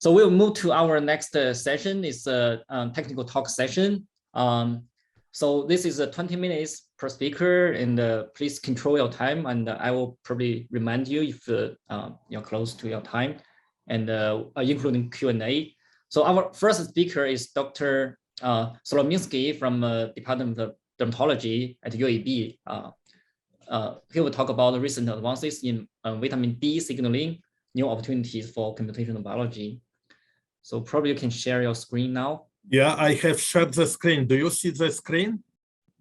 So we'll move to our next session. It's a technical talk session. So this is 20 minutes per speaker, and please control your time. And I will probably remind you if you're close to your time, and including Q&A. So our first speaker is Dr. Slominski from Department of Dermatology at UAB. He will talk about the recent advances in vitamin D signaling, new opportunities for computational biology. So probably you can share your screen now. Yeah, I have shared the screen. Do you see the screen?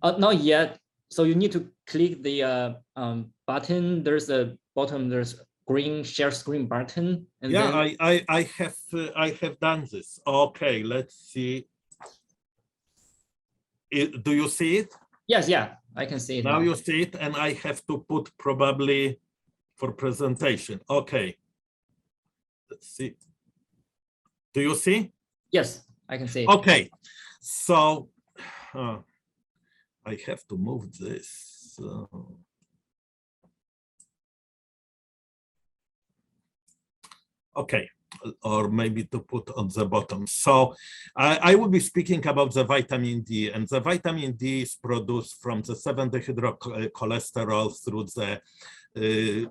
Not yet. So you need to click the button. There's a bottom. There's green share screen button. And yeah, then... I have done this. Okay, let's see. Do you see it? Yes, yeah, I can see it. Now you see it, and I have to put probably for presentation. Okay. Let's see. Do you see? Yes, I can see it. Okay, so I have to move this. Okay, or maybe to put on the bottom. So I will be speaking about the vitamin D, and the vitamin D is produced from the 7-dehydrocholesterol through the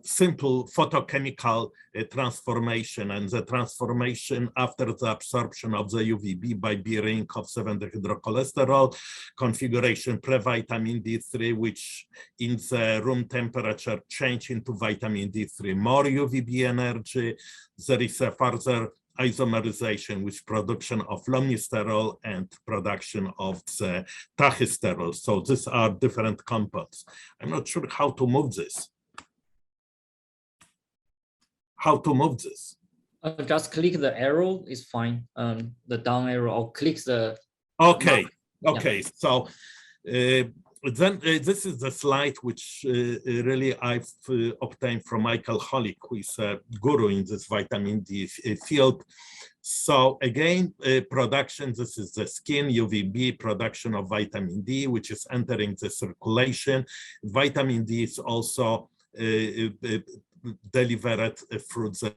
simple photochemical transformation, and the transformation after the absorption of the UVB by B ring of 7-dehydrocholesterol configuration pre-vitamin D3, which in the room temperature change into vitamin D3, more UVB energy. There is a further isomerization with production of lomisterol and production of the tachysterol. So these are different compounds. I'm not sure how to move this. How to move this? Just click the arrow is fine. The down arrow, or click the. Okay. Okay. Yeah. So then this is the slide which really I've obtained from Michael Holick, who is a guru in this vitamin D field. So again, production, this is the skin, UVB, production of vitamin D, which is entering the circulation. Vitamin D is also delivered through the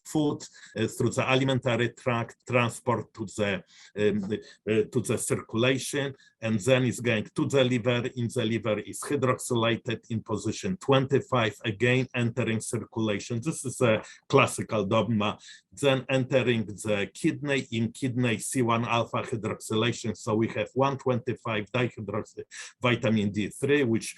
food, through the alimentary tract, transport to the circulation, and then is going to the liver. In the liver is hydroxylated in position 25, again entering circulation. This is a classical dogma. Then entering the kidney, in kidney C1 alpha hydroxylation. So we have 125 dihydroxy vitamin D3, which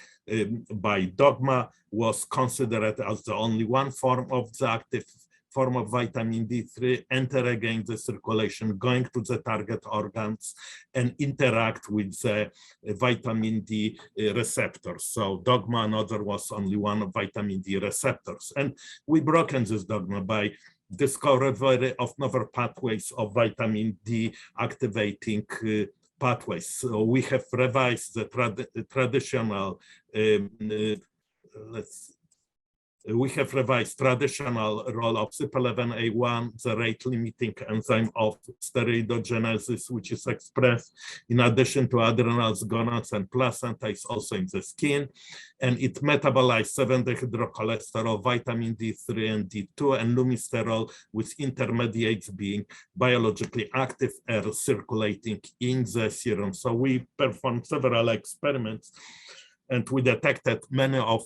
by dogma was considered as the only one form of the active form of vitamin D3, enter again the circulation, going to the target organs and interact with the vitamin D receptors. So dogma, another was only one of vitamin D receptors. And we broken this dogma by discovery of novel pathways of vitamin D activating pathways. So we have revised the traditional we have revised traditional role of CYP11A1, the rate-limiting enzyme of steroidogenesis, which is expressed in addition to adrenals, gonads, and placenta, is also in the skin, and it metabolizes 7-dehydrocholesterol, vitamin D3 and D2, and lumisterol, with intermediates being biologically active or circulating in the serum. So we performed several experiments, and we detected many of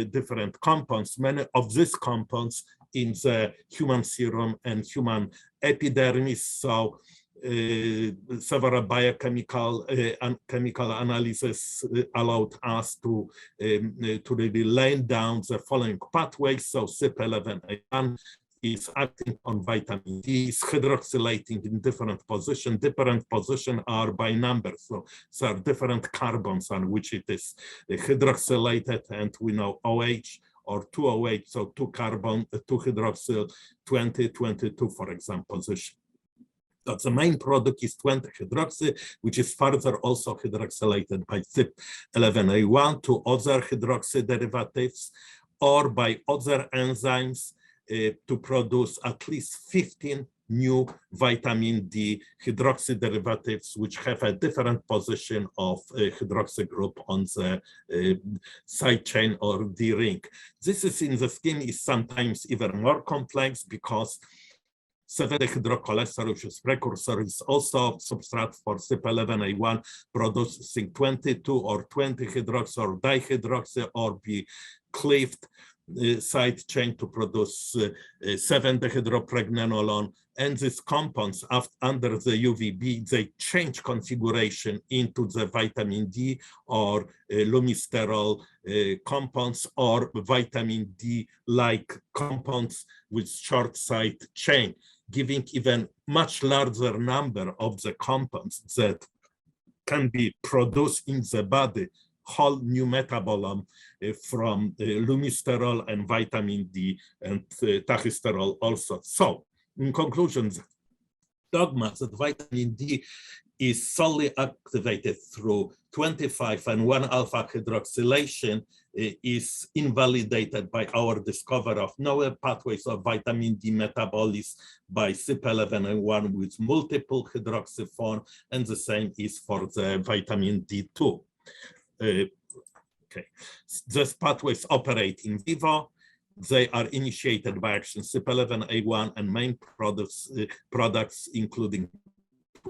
different compounds, many of these compounds in the human serum and human epidermis. So several biochemical chemical analysis allowed us to really lay down the following pathways. So CYP11A1 is acting on vitamin D, is hydroxylating in different positions. Different positions are by number, so there are different carbons on which it is hydroxylated, and we know OH or 2OH, so 2 carbon, 2 hydroxyl, 20, 22, for example, position. But the main product is 20-hydroxy, which is further also hydroxylated by CYP11A1 to other hydroxy derivatives or by other enzymes to produce at least 15 new vitamin D hydroxy derivatives, which have a different position of hydroxy group on the side chain or D ring. This is in the skin is sometimes even more complex because 7-dehydrocholesterol, which is precursor, is also substrate for CYP11A1, producing 22 or 20 hydroxy or dihydroxy, or be cleaved side chain to produce 7-dehydropregnenolone. And these compounds, under the UVB, they change configuration into the vitamin D or lumisterol compounds, or vitamin D-like compounds with short side chain, giving even much larger number of the compounds that can be produced in the body, whole new metabolome from lumisterol and vitamin D and tachysterol also. So, in conclusion, dogma that vitamin D is solely activated through 25 and 1-alpha hydroxylation is invalidated by our discovery of novel pathways of vitamin D metabolism by CYP11A1 with multiple hydroxy form, and the same is for the vitamin D2. Okay, these pathways operate in vivo. They are initiated by action CYP11A1, and main products including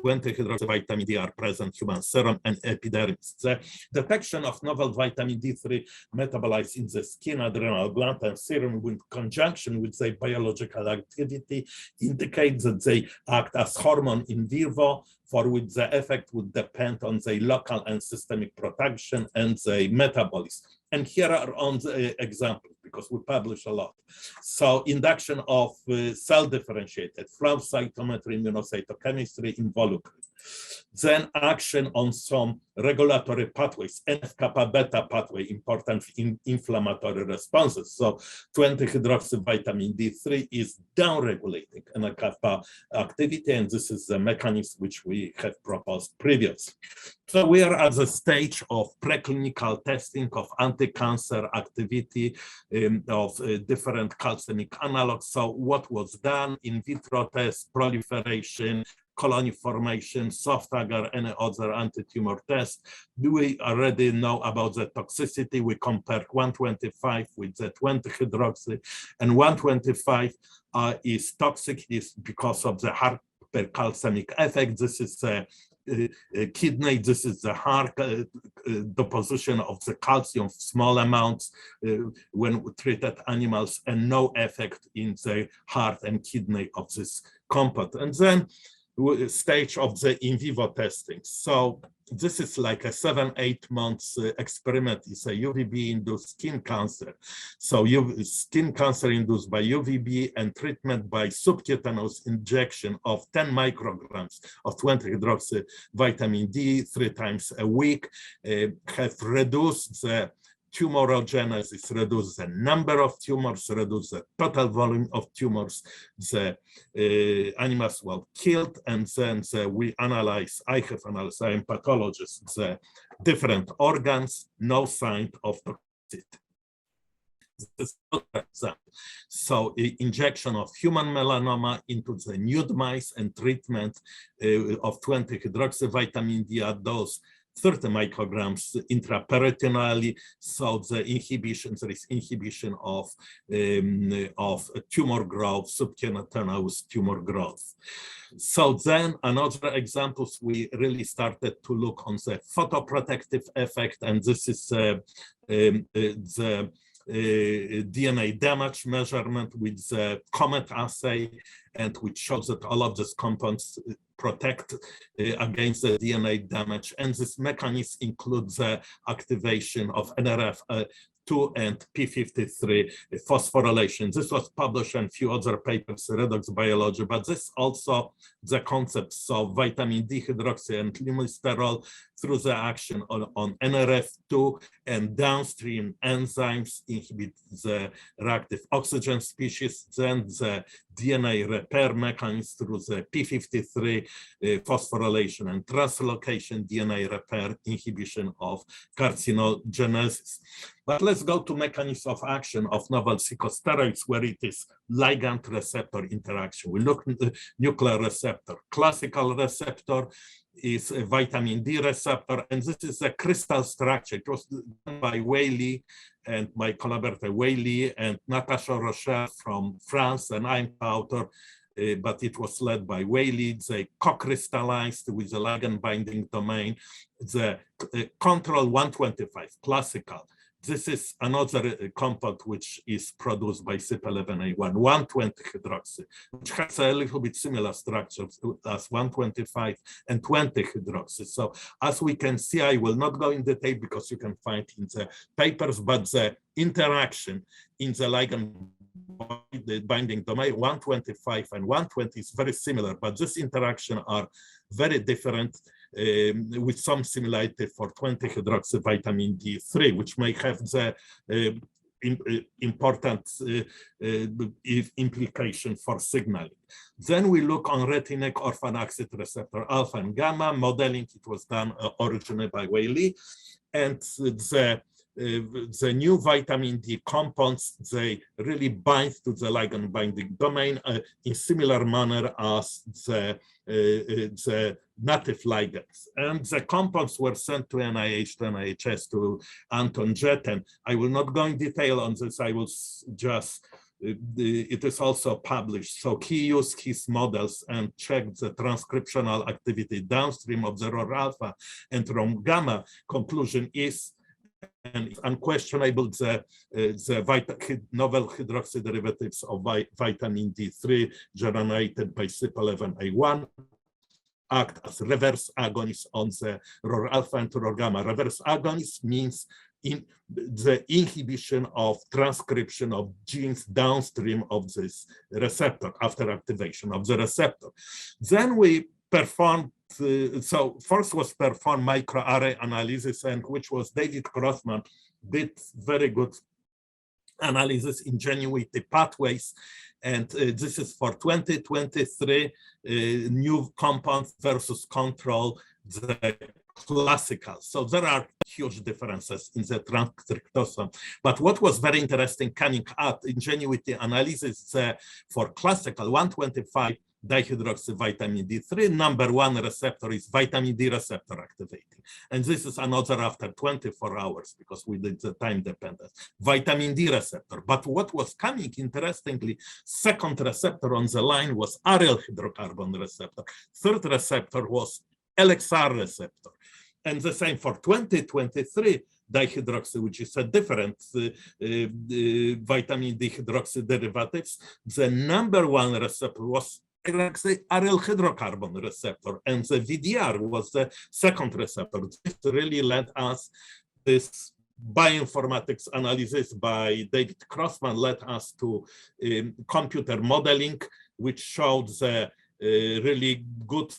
20-hydroxy vitamin D are present in human serum and epidermis. The detection of novel vitamin D3 metabolized in the skin, adrenal gland, and serum in conjunction with their biological activity indicates that they act as hormone in vivo, for which the effect would depend on their local and systemic production and their metabolism. And here are on the examples, because we publish a lot. So induction of cell-differentiated flow cytometry, immunocytochemistry, involucre. Then action on some regulatory pathways, NF-kappa beta pathway, important in inflammatory responses. So 20-hydroxy vitamin D3 is downregulating NF-kappa activity, and this is the mechanism which we have proposed previously. So we are at the stage of preclinical testing of anti-cancer activity of different calcinic analogs. So what was done in vitro test, proliferation, colony formation, soft agar, any other anti-tumor test. We already know about the toxicity. We compared 125 with the 20-hydroxy, and 125 is toxic because of the hypercalcemic effect. This is kidney, this is the heart deposition of the calcium, small amounts when treated animals, and no effect in the heart and kidney of this compound. And then stage of the in vivo testing. So this is like a 7-8 months experiment. It's a UVB-induced skin cancer. So skin cancer induced by UVB and treatment by subcutaneous injection of 10 micrograms of 20-hydroxy vitamin D 3 times a week have reduced the tumorogenesis, reduce the number of tumors, reduce the total volume of tumors. The animals were killed, and then we analyze, I have analyzed, I am pathologist, the different organs, no sign of toxicity. So injection of human melanoma into the nude mice and treatment of 20-hydroxy vitamin D at dose 30 micrograms intraperitoneally. So the inhibition, there is inhibition of tumor growth, subcutaneous tumor growth. So then another examples, we really started to look on the photoprotective effect, and this is the DNA damage measurement with the COMET assay, and which shows that all of these compounds protect against the DNA damage. And this mechanism includes the activation of NRF2 and P53 phosphorylation. This was published in a few other papers, Redox Biology, but this also the concepts of vitamin D hydroxy and lumisterol through the action on NRF2 and downstream enzymes inhibit the reactive oxygen species, then the DNA repair mechanism through the P53 phosphorylation and translocation DNA repair inhibition of carcinogenesis. But let's go to mechanism of action of novel corticosteroids, where it is ligand receptor interaction. We look at the nuclear receptor. Classical receptor is a vitamin D receptor, and this is a crystal structure. It was done by Whaley and my collaborator Whaley and Natasha Rocher from France, and I'm the author. but it was led by Whaley. They co-crystallized with the ligand binding domain. The control 125, classical. This is another compound which is produced by CYP11A1, 120 hydroxy, which has a little bit similar structure as 125 and 20 hydroxy. So as we can see, I will not go in detail because you can find in the papers, but the interaction in the ligand binding domain 125 and 120 is very similar, but this interaction are very different with some similarity for 20 hydroxy vitamin D3, which may have the important implication for signaling. Then we look on retinic orphan oxide receptor alpha and gamma modeling. It was done originally by Whaley, and the new vitamin D compounds, they really bind to the ligand binding domain in similar manner as the native ligands. And the compounds were sent to NIH, to NIHS, to Anton Jetten. I will not go in detail on this. I will just, it is also published. So he used his models and checked the transcriptional activity downstream of the ROR alpha and ROM gamma. Conclusion is, and it's unquestionable, the novel hydroxy derivatives of vitamin D3 generated by CYP11A1 act as reverse agonists on the ROR alpha and ROR gamma. Reverse agonist means the inhibition of transcription of genes downstream of this receptor after activation of the receptor. Then we performed, so first was performed microarray analysis, and which was David Grossman did very good analysis ingenuity pathways, and this is for 2023 new compounds versus control, the classical. So there are huge differences in the transcriptosome. But what was very interesting coming out ingenuity analysis for classical 125 dihydroxy vitamin D3, number one receptor is vitamin D receptor activating. And this is another after 24 hours because we did the time dependent. Vitamin D receptor. But what was coming, interestingly, second receptor on the line was aryl hydrocarbon receptor. Third receptor was LXR receptor. And the same for 2023 dihydroxy, which is a different vitamin D hydroxy derivatives. The number one receptor was aryl hydrocarbon receptor, and the VDR was the second receptor. This really led us, this bioinformatics analysis by David Grossman led us to computer modeling, which showed the really good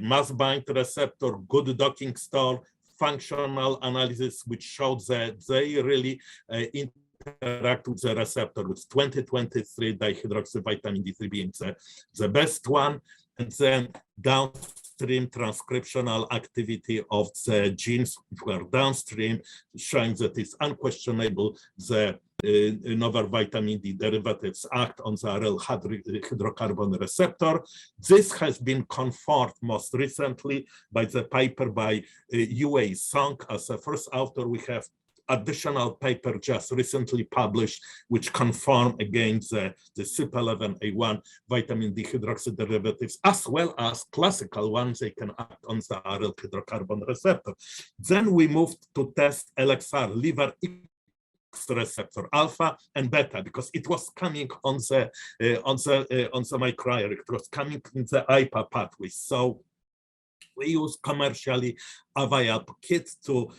mass bind receptor, good docking stall, functional analysis, which showed that they really interact with the receptor, with 2023 dihydroxy vitamin D3 being the best one, and then downstream transcriptional activity of the genes which were downstream, showing that it's unquestionable the novel vitamin D derivatives act on the aryl hydrocarbon receptor. This has been confirmed most recently by the paper by Yue Song as a first author. We have additional paper just recently published, which confirm again the CYP11A1 vitamin D hydroxy derivatives, as well as classical ones. They can act on the aryl hydrocarbon receptor. Then we moved to test LXR, liver receptor alpha and beta, because it was coming on the microarray, it was coming in the IPA pathway. So we use commercially available kits to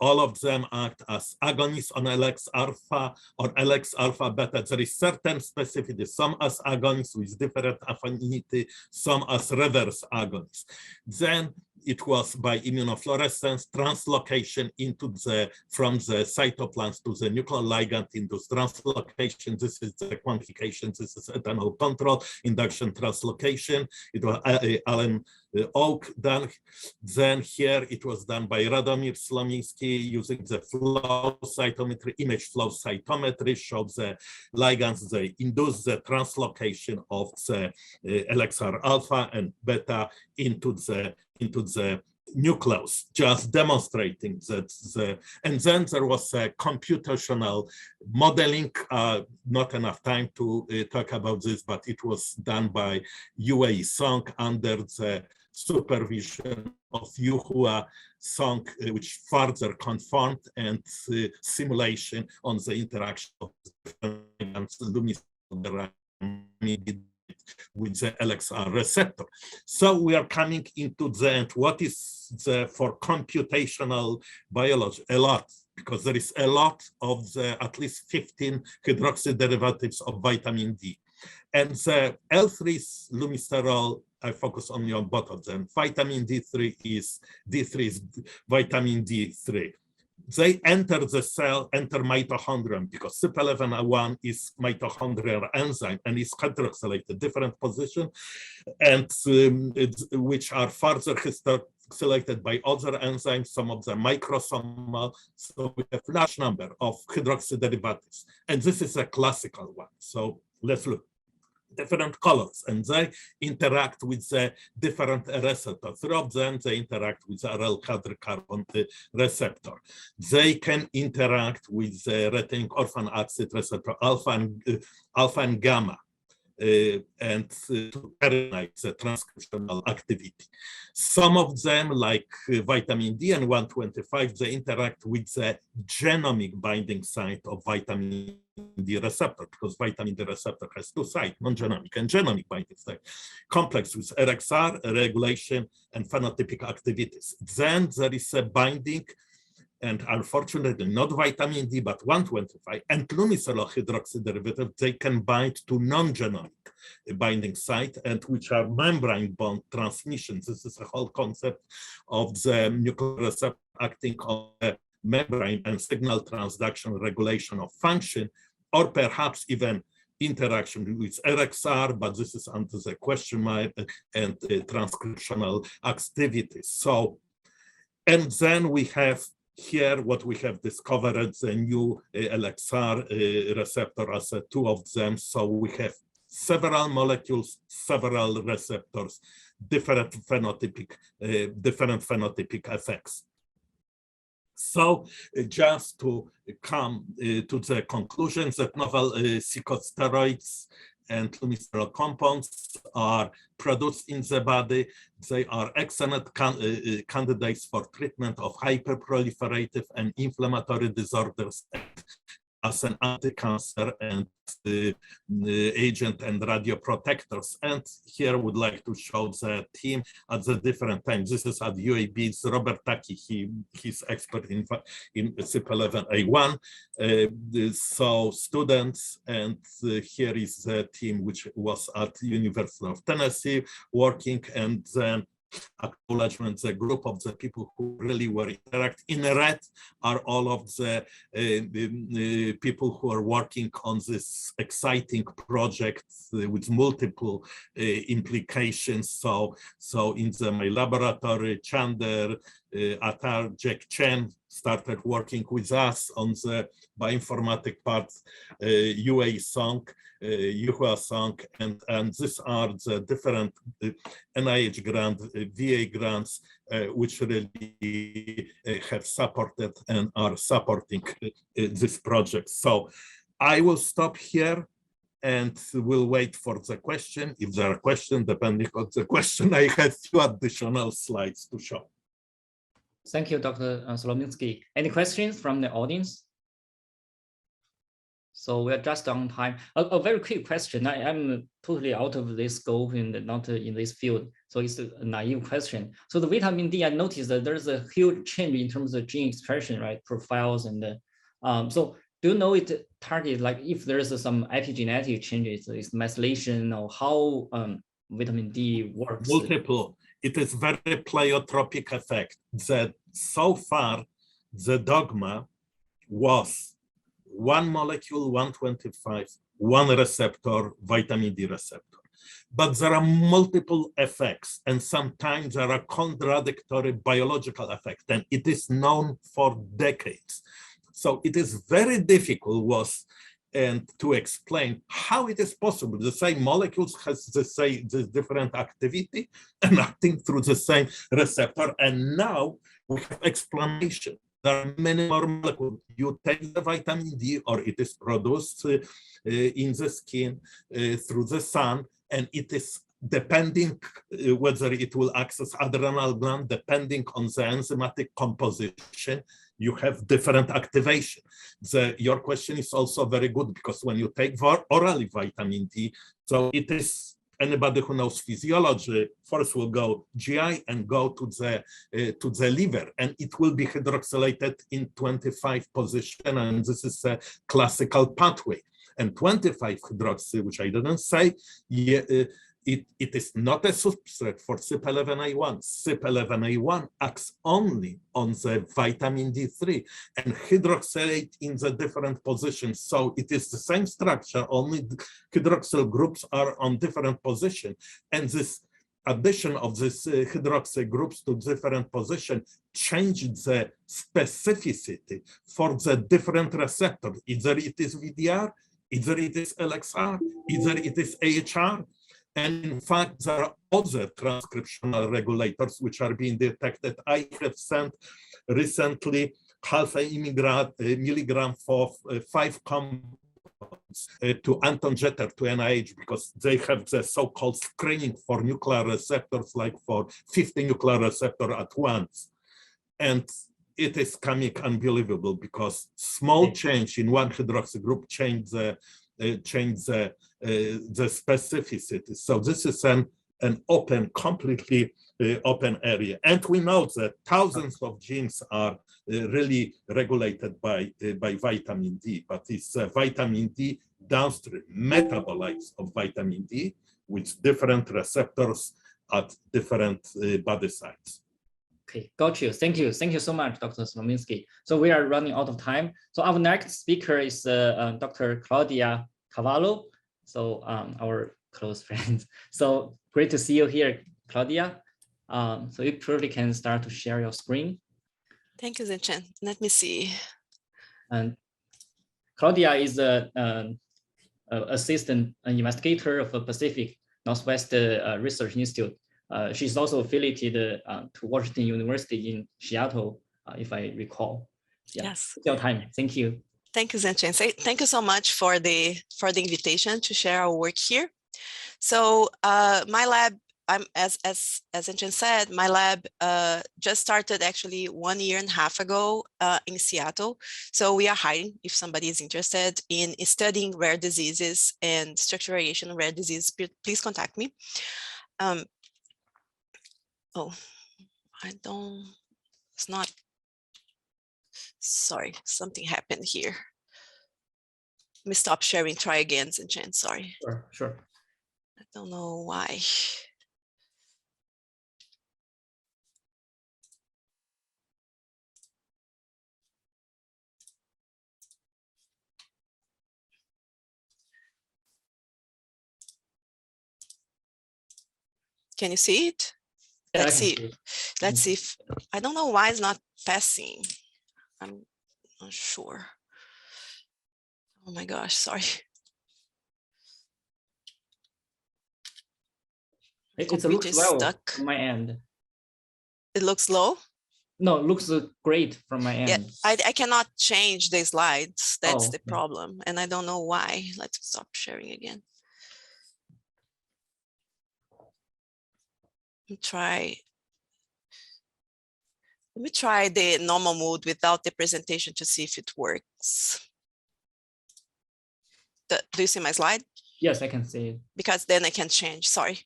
all of them act as agonists on LX alpha or LX alpha beta. There is certain specificity, some as agonists with different affinity, some as reverse agonists. Then it was by immunofluorescence translocation into from the cytoplasm to the nuclear ligand induced translocation. This is the quantification. This is ethanol control induction translocation. It was Alan Oak done. Then here it was done by Radomir Slominski using the flow cytometry, image flow cytometry, shows the ligands, they induce the translocation of the LXR alpha and beta into the nucleus, just demonstrating that and then there was a computational modeling, not enough time to talk about this, but it was done by UAE Song under the supervision of Yuhua Song, which further confirmed and simulation on the interaction of with the LXR receptor. So we are coming into the end. What is the, for computational biology? A lot, because there is a lot of the at least 15 hydroxy derivatives of vitamin D. And the L3 lumisterol, I focus only on both of them. Vitamin D3 is vitamin D3. They enter the cell, enter mitochondrion, because CYP11A1 is mitochondrial enzyme and is hydroxylated, different position, and which are further hydroxylated by other enzymes, some of them microsomal. So we have large number of hydroxy derivatives, and this is a classical one. So let's look. Different colors, and they interact with the different receptors. Three of them, they interact with the aryl hydrocarbon receptor. They can interact with the retinic orphan acid receptor alpha and gamma, and to carry the transcriptional activity. Some of them, like vitamin D and 125, they interact with the genomic binding site of vitamin D receptor, because vitamin D receptor has two sites, non-genomic and genomic binding site, complex with RXR, regulation, and phenotypic activities. Then there is a binding, and unfortunately not vitamin D, but 125 and lumisterol hydroxy derivative, they can bind to non-genomic binding site, and which are membrane bond transmissions. This is a whole concept of the nuclear receptor acting on the membrane and signal transduction regulation of function, or perhaps even interaction with RXR, but this is under the question mark, and transcriptional activities. So, and then we have here what we have discovered, the new LXR receptor as two of them. So we have several molecules, several receptors, different phenotypic effects. So just to come to the conclusions that novel corticosteroids and lumisterol compounds are produced in the body. They are excellent candidates for treatment of hyperproliferative and inflammatory disorders as an anti-cancer and agent and radioprotectors. And here I would like to show the team at the different times. This is at UAB, it's Robert Taki, he's expert in CYP11A1. So students, and here is the team which was at University of Tennessee working, and then acknowledgement, the group of the people who really were interact. In red are all of the people who are working on this exciting project with multiple implications. So in my laboratory, Chander, Atar, Jack Chen started working with us on the bioinformatic part, UA Song, Yuhua Song, and these are the different NIH grants, VA grants, which really have supported and are supporting this project. So I will stop here and we'll wait for the question. If there are questions, depending on the question, I have few additional slides to show. Thank you, Dr. Slominski. Any questions from the audience? So we're just on time. A very quick question. I'm totally out of this scope and not in this field, so it's a naive question. So the vitamin D, I noticed that there's a huge change in terms of gene expression, right, profiles, and so do you know it target, like if there's some epigenetic changes, is methylation, or how vitamin D works? Multiple. It is very pleiotropic effect that so far the dogma was one molecule, 125, one receptor, vitamin D receptor. But there are multiple effects, and sometimes there are contradictory biological effects, and it is known for decades. So it is very difficult and to explain how it is possible. The same molecules has the different activity and acting through the same receptor. And now we have explanation. There are many more molecules. You take the vitamin D, or it is produced in the skin through the sun, and it is depending whether it will access adrenal gland, depending on the enzymatic composition, you have different activation. Your question is also very good, because when you take orally vitamin D, so it is, anybody who knows physiology first will go GI and go to the liver, and it will be hydroxylated in 25 position, and this is a classical pathway. And 25 hydroxy, which I didn't say, it is not a substrate for CYP11A1. CYP11A1 acts only on the vitamin D3 and hydroxylate in the different positions. So it is the same structure, only the hydroxyl groups are on different position. And this addition of these hydroxyl groups to different position changed the specificity for the different receptors. Either it is VDR, either it is LXR, either it is AHR. And in fact, there are other transcriptional regulators which are being detected. I have sent recently half a milligram for 5 compounds to Anton Jeter, to NIH, because they have the so-called screening for nuclear receptors, like for 50 nuclear receptors at once. And it is coming unbelievable, because small change in one hydroxy group change the specificity. So this is an open, completely open area. And we know that thousands of genes are really regulated by vitamin D, but it's vitamin D downstream metabolites of vitamin D with different receptors at different body sites. Okay, got you. Thank you. Thank you so much, Dr. Slominski. So we are running out of time. So our next speaker is Dr. Claudia Carvalho. So our close friend. So great to see you here, Claudia. So you probably can start to share your screen. Thank you, Zenchen. Let me see. And Claudia is an assistant investigator of the Pacific Northwest Research Institute. She's also affiliated to Washington University in Seattle, if I recall. Yeah. Yes. It's your time. Thank you. Thank you, Zenchen. Thank you so much for the invitation to share our work here. So my lab, as Zenchen said, my lab just started actually 1.5 years ago in Seattle. So we are hiring, if somebody is interested in studying rare diseases and structural variation in rare diseases, please contact me. Oh, it's not, sorry, something happened here. Let me stop sharing, try again, Zenchen, sorry. Sure. I don't know why. Can you see it? Yeah, Let's see. Let's see if, I don't know why it's not passing. I'm not sure. Oh my gosh, sorry. It looks well stuck from my end. It looks low? No, it looks great from my end. Yeah, I cannot change the slides. That's the problem. And I don't know why. Let's stop sharing again. Let me try the normal mode without the presentation to see if it works. Do you see my slide? Yes, I can see it. Because then I can change, sorry.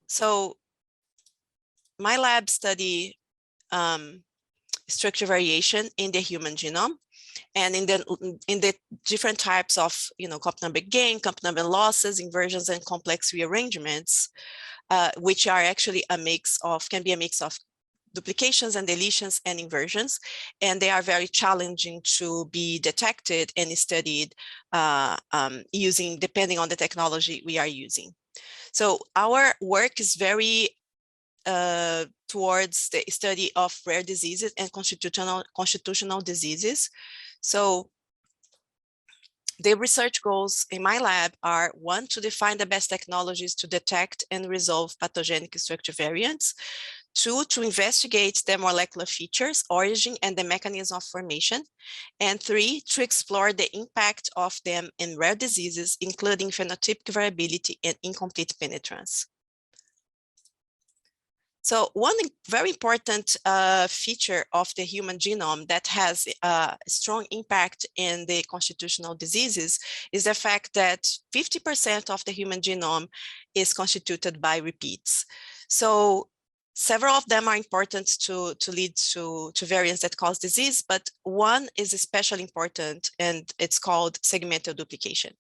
So my lab study structure variation in the human genome, and in the different types of, copy number gain, copy number losses, inversions, and complex rearrangements, which are actually can be a mix of duplications and deletions and inversions, and they are very challenging to be detected and studied depending on the technology we are using. So our work is very towards the study of rare diseases and constitutional diseases. So The research goals in my lab are: 1, to define the best technologies to detect and resolve pathogenic structure variants; 2, to investigate their molecular features, origin, and the mechanism of formation; and 3, to explore the impact of them in rare diseases, including phenotypic variability and incomplete penetrance. So one very important feature of the human genome that has a strong impact in the constitutional diseases is the fact that 50% of the human genome is constituted by repeats. So several of them are important to lead to variants that cause disease, but one is especially important, and it's called segmental duplication.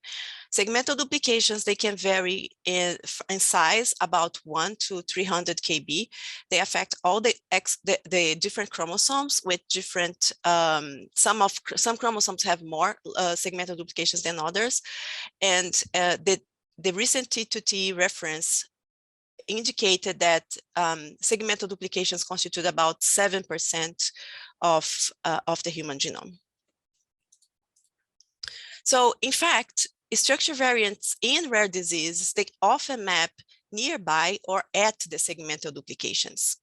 Segmental duplications, they can vary in size about 1 to 300 kb. They affect all the different chromosomes with different, some chromosomes have more segmental duplications than others. And the recent T2T reference indicated that segmental duplications constitute about 7% of the human genome. So in fact, structure variants in rare diseases, they often map nearby or at the segmental duplications.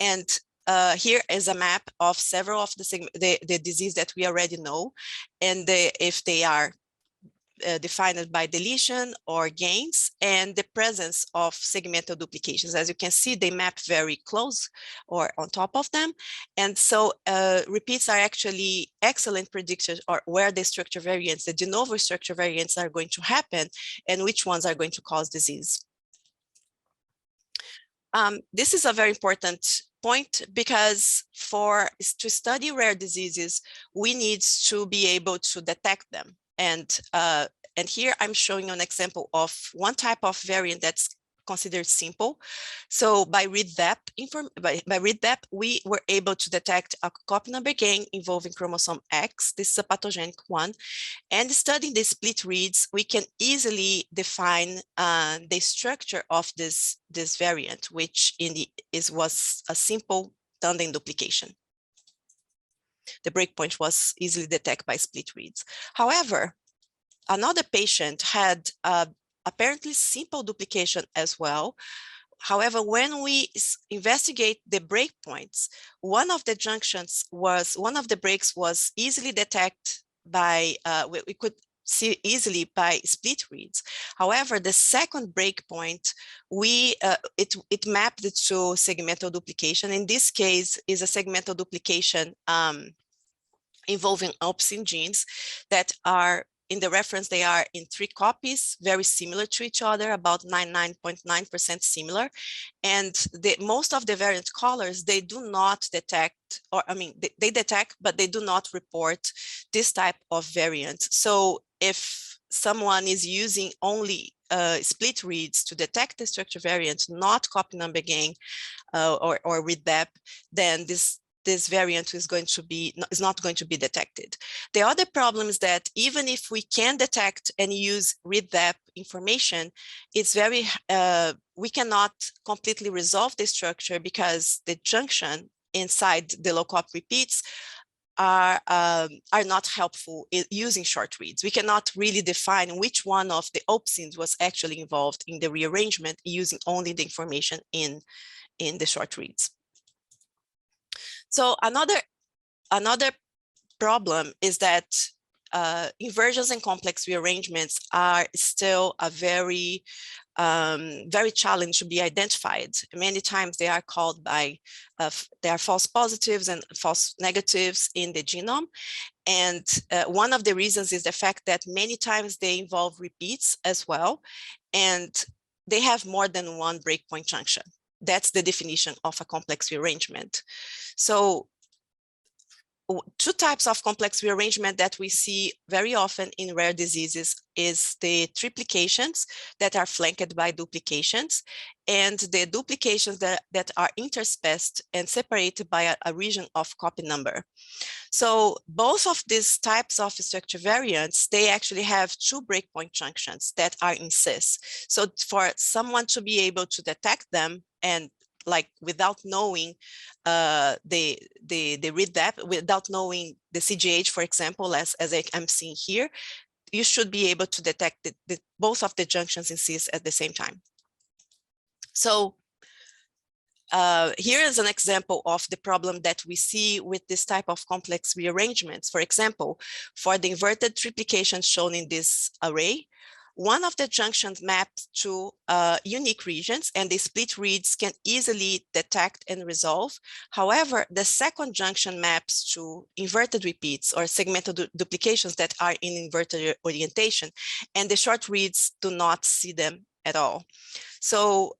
And here is a map of several of the disease that we already know, and if they are defined by deletion or gains, and the presence of segmental duplications. As you can see, they map very close or on top of them. And so repeats are actually excellent predictors or where the structure variants, the de novo structure variants are going to happen and which ones are going to cause disease. This is a very important point because to study rare diseases, we need to be able to detect them. And here I'm showing an example of one type of variant that's considered simple. So by read-dep, we were able to detect a copy number gain involving chromosome X. This is a pathogenic one. And studying the split reads, we can easily define the structure of this variant, which was a simple tandem duplication. The breakpoint was easily detected by split reads. However, another patient had apparently simple duplication as well. However, when we investigate the breakpoints, one of the breaks was easily detected by, we could see easily by split reads. However, the second breakpoint, it mapped to segmental duplication. In this case, is a segmental duplication involving opsin genes that are in the reference, they are in 3 copies, very similar to each other, about 99.9% similar. And most of the variant callers, they do not detect, or I mean, they detect, but they do not report this type of variant. So if someone is using only split reads to detect the structure variant, not copy number gain or read-dep, then this variant is not going to be detected. The other problem is that even if we can detect and use read-dep information, it's we cannot completely resolve the structure because the junction inside the low-cop repeats are not helpful in using short reads. We cannot really define which one of the opsins was actually involved in the rearrangement using only the information in the short reads. So another problem is that inversions and complex rearrangements are still a very challenging to be identified. Many times they are called by, they are false positives and false negatives in the genome. And one of the reasons is the fact that many times they involve repeats as well, and they have more than one breakpoint junction. That's the definition of a complex rearrangement. So 2 types of complex rearrangement that we see very often in rare diseases is the triplications that are flanked by duplications, and the duplications that are interspaced and separated by a region of copy number. So both of these types of structure variants, they actually have 2 breakpoint junctions that are in cis. So for someone to be able to detect them and like without knowing the read-dep, without knowing the CGH, for example, as I'm seeing here, you should be able to detect both of the junctions in cis at the same time. So here is an example of the problem that we see with this type of complex rearrangements. For example, for the inverted triplication shown in this array, one of the junctions maps to unique regions, and the split reads can easily detect and resolve. However, the second junction maps to inverted repeats or segmental duplications that are in inverted orientation, and the short reads do not see them at all. So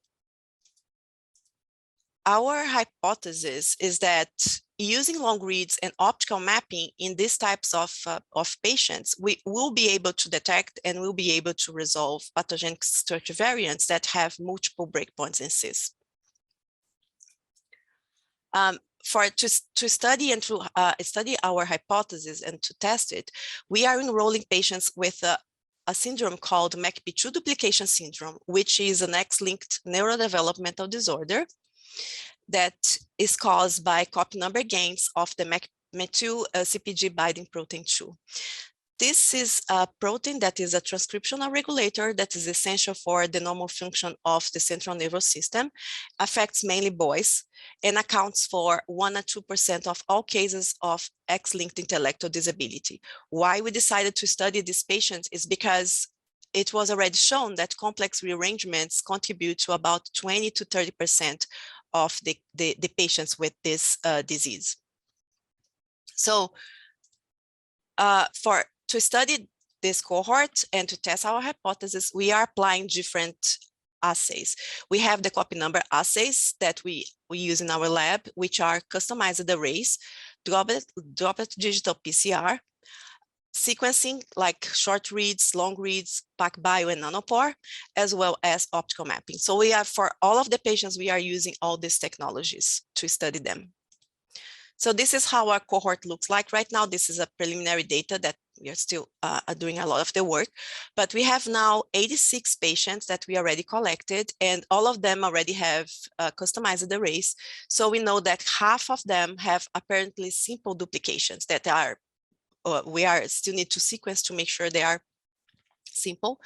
our hypothesis is that using long reads and optical mapping in these types of patients, we will be able to detect and will be able to resolve pathogenic structure variants that have multiple breakpoints in cis. To study and to study our hypothesis and to test it, we are enrolling patients with a syndrome called MACP2 duplication syndrome, which is an X-linked neurodevelopmental disorder that is caused by copy number gains of the MACP2 CpG binding protein 2. This is a protein that is a transcriptional regulator that is essential for the normal function of the central nervous system, affects mainly boys, and accounts for 1 or 2% of all cases of X-linked intellectual disability. Why we decided to study these patients is because it was already shown that complex rearrangements contribute to about 20 to 30% of the patients with this disease. So to study this cohort and to test our hypothesis, we are applying different assays. We have the copy number assays that we use in our lab, which are customized arrays, droplet digital PCR, sequencing like short reads, long reads, PacBio, and nanopore, as well as optical mapping. So we are, for all of the patients, we are using all these technologies to study them. So this is how our cohort looks like right now. This is a preliminary data that we are still doing a lot of the work, but we have now 86 patients that we already collected, and all of them already have customized arrays. So we know that half of them have apparently simple duplications that are we still need to sequence to make sure they are simple.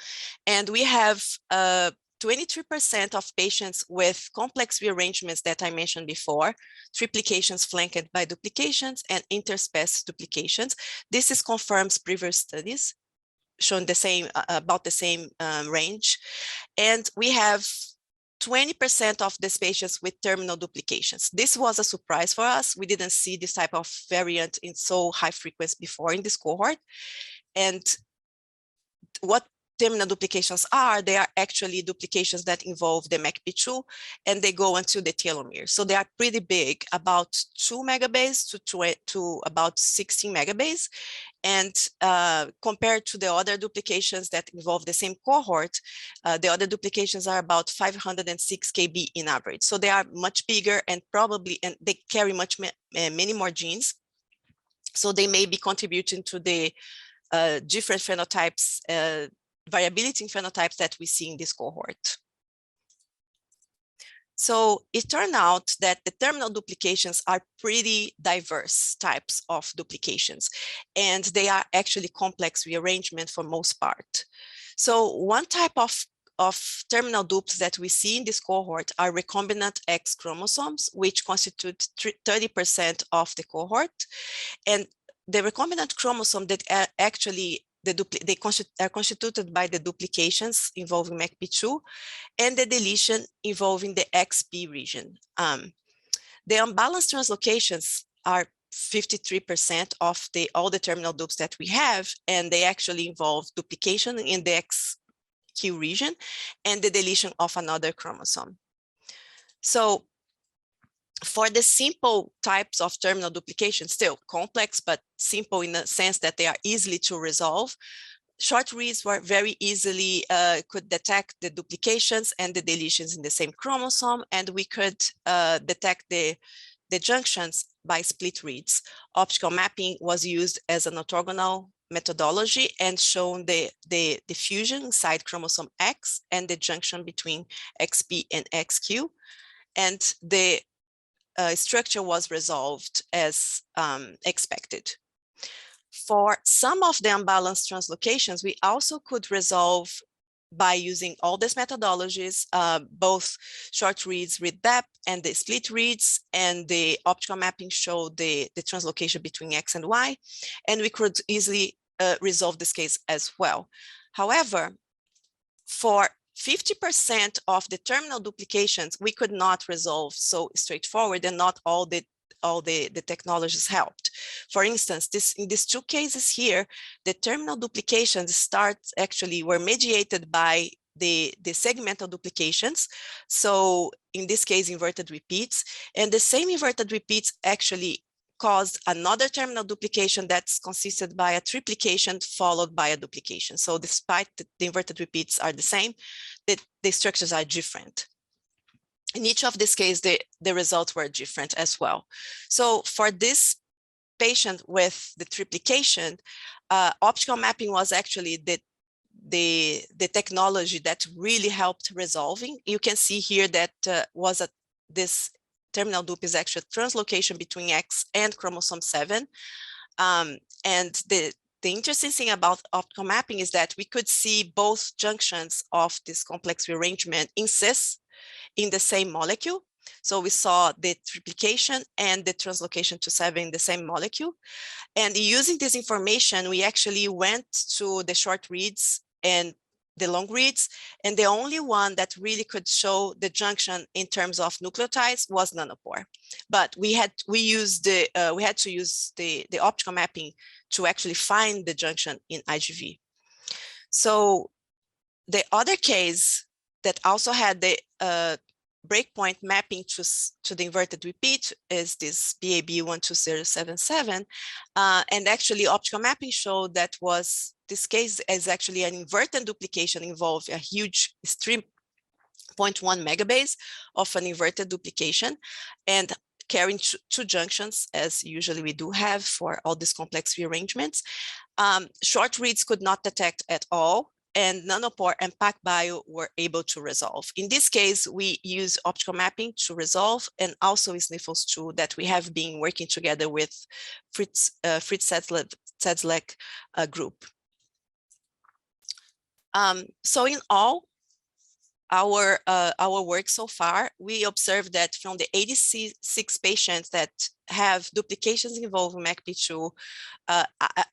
And we have 23% of patients with complex rearrangements that I mentioned before, triplications flanked by duplications and interspaced duplications. This is confirms previous studies showing the same, about the same range. And we have 20% of these patients with terminal duplications. This was a surprise for us. We didn't see this type of variant in so high frequency before in this cohort. And what terminal duplications are, they are actually duplications that involve the MACP2, and they go until the telomere. So they are pretty big, about 2 megabase to about 16 megabase. And compared to the other duplications that involve the same cohort, the other duplications are about 506 kb in average. So they are much bigger and probably, and they carry many more genes. So they may be contributing to the different phenotypes, variability in phenotypes that we see in this cohort. So it turned out that the terminal duplications are pretty diverse types of duplications, and they are actually complex rearrangement for most part. So one type of terminal dupes that we see in this cohort are recombinant X chromosomes, which constitute 30% of the cohort. And the recombinant chromosome that actually are constituted by the duplications involving MACP2 and the deletion involving the XP region. The unbalanced translocations are 53% of all the terminal dupes that we have, and they actually involve duplication in the XQ region and the deletion of another chromosome. So for the simple types of terminal duplication, still complex, but simple in the sense that they are easily to resolve, short reads were very easily, could detect the duplications and the deletions in the same chromosome, and we could detect the junctions by split reads. Optical mapping was used as an orthogonal methodology and shown the fusion inside chromosome X and the junction between XP and XQ, and the structure was resolved as expected. For some of the unbalanced translocations, we also could resolve by using all these methodologies, both short reads, read depth, and the split reads, and the optical mapping showed the translocation between X and Y, and we could easily resolve this case as well. However, for 50% of the terminal duplications, we could not resolve so straightforward, and not all the technologies helped. For instance, in these two cases here, the terminal duplications were mediated by the segmental duplications. So in this case, inverted repeats, and the same inverted repeats actually caused another terminal duplication that's consisted by a triplication followed by a duplication. So despite the inverted repeats are the same, the structures are different. In each of these cases, the results were different as well. So for this patient with the triplication, optical mapping was actually the technology that really helped resolving. You can see here that this terminal dupe is actually a translocation between X and chromosome 7. And the interesting thing about optical mapping is that we could see both junctions of this complex rearrangement in cis in the same molecule. So we saw the triplication and the translocation to 7 in the same molecule. And using this information, we actually went to the short reads and the long reads, and the only one that really could show the junction in terms of nucleotides was nanopore. But we had to use the optical mapping to actually find the junction in IgV. So the other case that also had the breakpoint mapping to the inverted repeat is this BAB 12077. And actually optical mapping showed that this case is actually an inverted duplication involved a huge 3.1 megabase of an inverted duplication and carrying two junctions, as usually we do have for all these complex rearrangements. Short reads could not detect at all, and nanopore and PacBio were able to resolve. In this case, we use optical mapping to resolve, and also Sniffles 2 that we have been working together with Fritz Zedzlek group. So in all, our work so far, we observed that from the 86 patients that have duplications involving MACP2,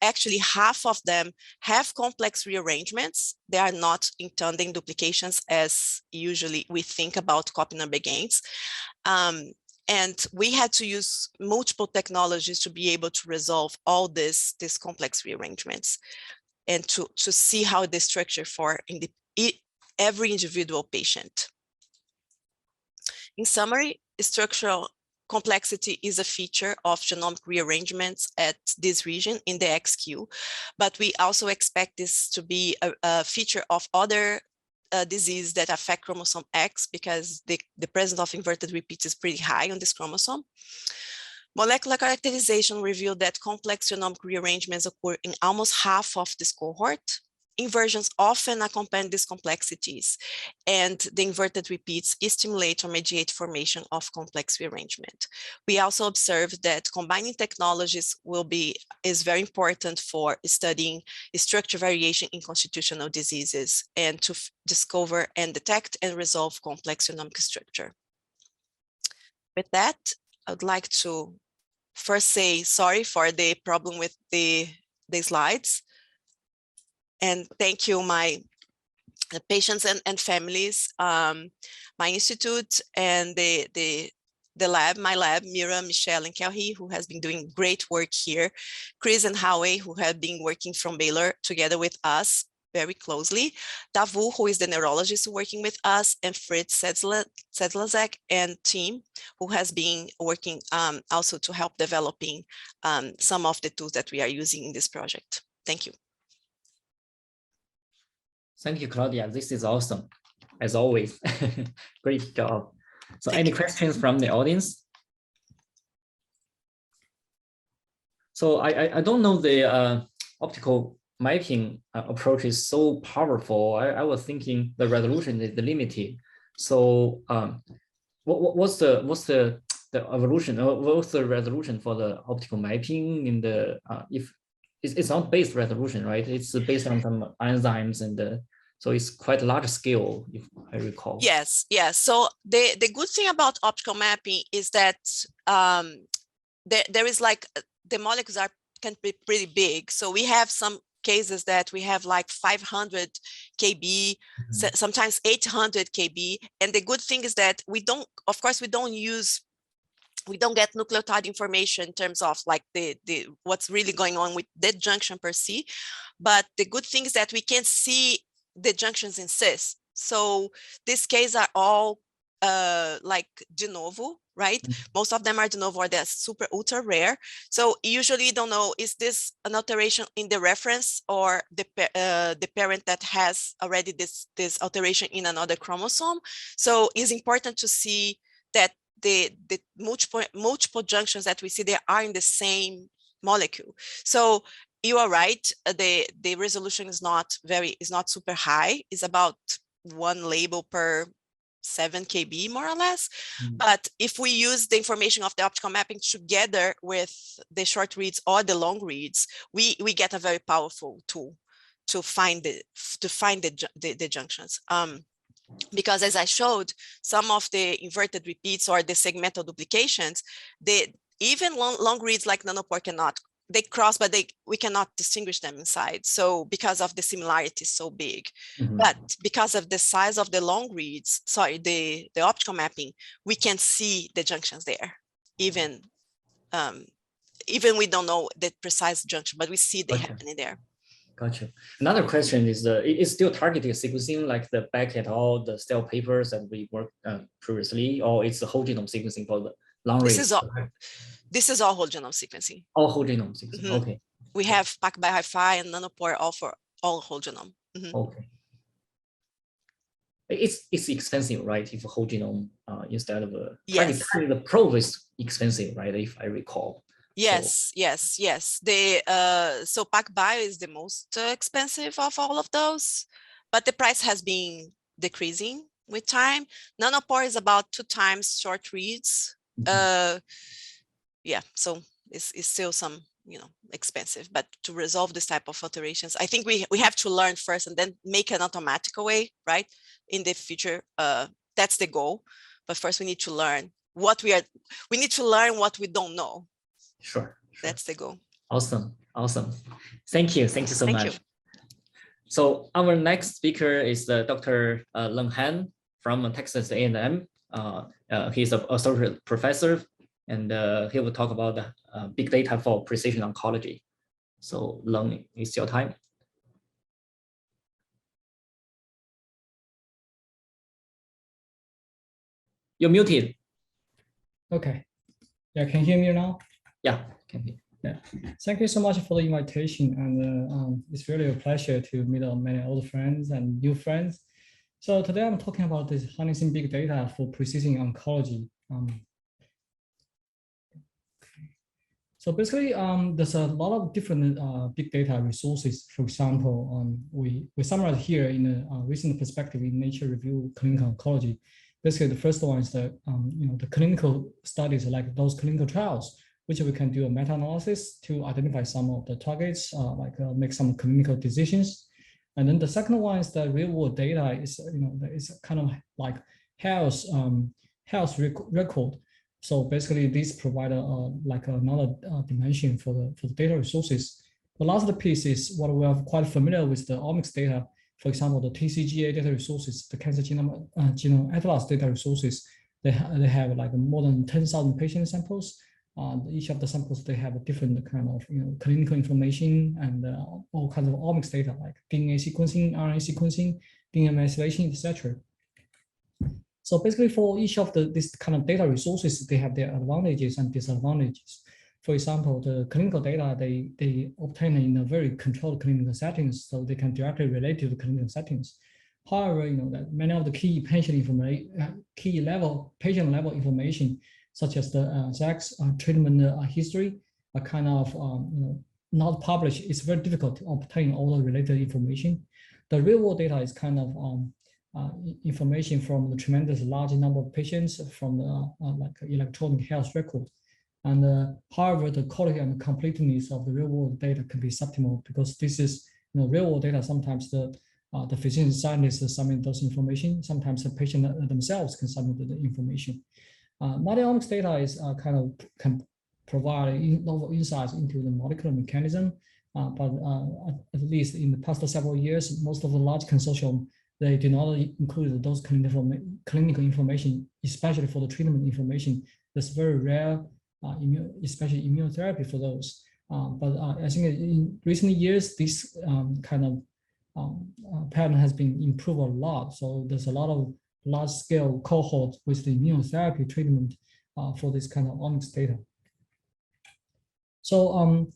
actually half of them have complex rearrangements. They are not intending duplications as usually we think about copy number gains. And we had to use multiple technologies to be able to resolve all these complex rearrangements and to see how they structure for every individual patient. In summary, structural complexity is a feature of genomic rearrangements at this region in the XQ, but we also expect this to be a feature of other diseases that affect chromosome X, because the presence of inverted repeats is pretty high on this chromosome. Molecular characterization revealed that complex genomic rearrangements occur in almost half of this cohort. Inversions often accompany these complexities, and the inverted repeats stimulate or mediate formation of complex rearrangement. We also observed that combining technologies is very important for studying structure variation in constitutional diseases and to discover and detect and resolve complex genomic structure. With that, I would like to first say sorry for the problem with the slides. And thank you, my patients and families, my institute, and my lab, Mira, Michelle, and Kelly, who has been doing great work here, Chris and Howie, who have been working from Baylor together with us very closely, Davu, who is the neurologist working with us, and Fritz Zedzlek and team, who has been working also to help developing some of the tools that we are using in this project. Thank you. Thank you, Claudia. This is awesome, as always. Great job. So any questions from the audience? So I don't know the optical mapping approach is so powerful. I was thinking the resolution is limited. So what's the evolution? What's the resolution for the optical mapping in the it's not base resolution, right? It's based on some enzymes and so it's quite large scale, if I recall. Yes, yes. So the good thing about optical mapping is that there is like the molecules can be pretty big. So we have some cases that we have like 500 kb, sometimes 800 kb. And the good thing is that we don't get nucleotide information in terms of like the what's really going on with that junction per se. But the good thing is that we can see the junctions in cis. So these cases are all like de novo, right? Most of them are de novo, or they're super ultra rare. So usually you don't know, is this an alteration in the reference or the parent that has already this alteration in another chromosome? So it's important to see that the multiple junctions that we see there are in the same molecule. So you are right, the resolution is not super high. It's about one label per 7 kb more or less. But if we use the information of the optical mapping together with the short reads or the long reads, we get a very powerful tool to find the junctions. Because as I showed, some of the inverted repeats or the segmental duplications, even long reads like nanopore cannot. They cross, but we cannot distinguish them inside. So because of the similarity is so big, but because of the size of the long reads, sorry, the optical mapping, we can see the junctions there. Even we don't know the precise junction, but we see they happening there. Gotcha. Another question is, is still targeted sequencing like the Beck et al. The Stell papers that we worked previously, or it's the whole genome sequencing for the long reads? This is all whole genome sequencing. All whole genome sequencing. Okay. We have PacBio and nanopore all for all whole genome. Okay. It's expensive, right? If a whole genome instead of yes. The probe is expensive, right? If I recall. Yes, yes. So PacBio is the most expensive of all of those, but the price has been decreasing with time. Nanopore is about 2 times short reads. Yeah, so it's still some, expensive, but to resolve this type of alterations, I think we have to learn first and then make an automatic way, right? In the future, that's the goal. But first we need to learn what we need to learn what we don't know. Sure. That's the goal. Awesome. Thank you so much. You. So our next speaker is Dr. Leng Han from Texas A&M. He's an associate professor, and he will talk about big data for precision oncology. So Leng, it's your time. You're muted. Okay. Yeah, can you hear me now? Yeah, can hear. Yeah. Thank you so much for the invitation, and it's really a pleasure to meet many old friends and new friends. So today I'm talking about this harnessing big data for precision oncology. So basically, there's a lot of different big data resources. For example, we summarize here in a recent perspective in Nature Review Clinical Oncology. Basically, the first one is the clinical studies, like those clinical trials, which we can do a meta-analysis to identify some of the targets, make some clinical decisions. And then the second one is the real-world data. Is is kind of like health record. So basically, these provide another dimension for the data resources. The last piece is what we are quite familiar with, the omics data. For example, the TCGA data resources, the cancer genome ATTIS data resources. They have like more than 10,000 patient samples. Each of the samples, they have a different kind of clinical information and all kinds of omics data like DNA sequencing, RNA sequencing, DNA methylation, etc. So basically, for each of this kind of data resources, they have their advantages and disadvantages. For example, the clinical data they obtain in a very controlled clinical settings, so they can directly relate to the clinical settings. However, that many of the key patient level information, such as the sex, treatment history, are kind of not published. It's very difficult to obtain all the related information. The real world data is kind of information from the tremendous large number of patients from the like electronic health record. And however, the quality and completeness of the real-world data can be suboptimal because this is, real-world data. Sometimes the physician scientists submit those information. Sometimes the patient themselves can submit the information. Multi-omics data is can provide novel insights into the molecular mechanism. But at least in the past several years, most of the large consortium, they do not include those clinical information, especially for the treatment information. That's very rare, especially immunotherapy for those. But I think in recent years, this pattern has been improved a lot. So there's a lot of large-scale cohort with the immunotherapy treatment for this kind of omics data. So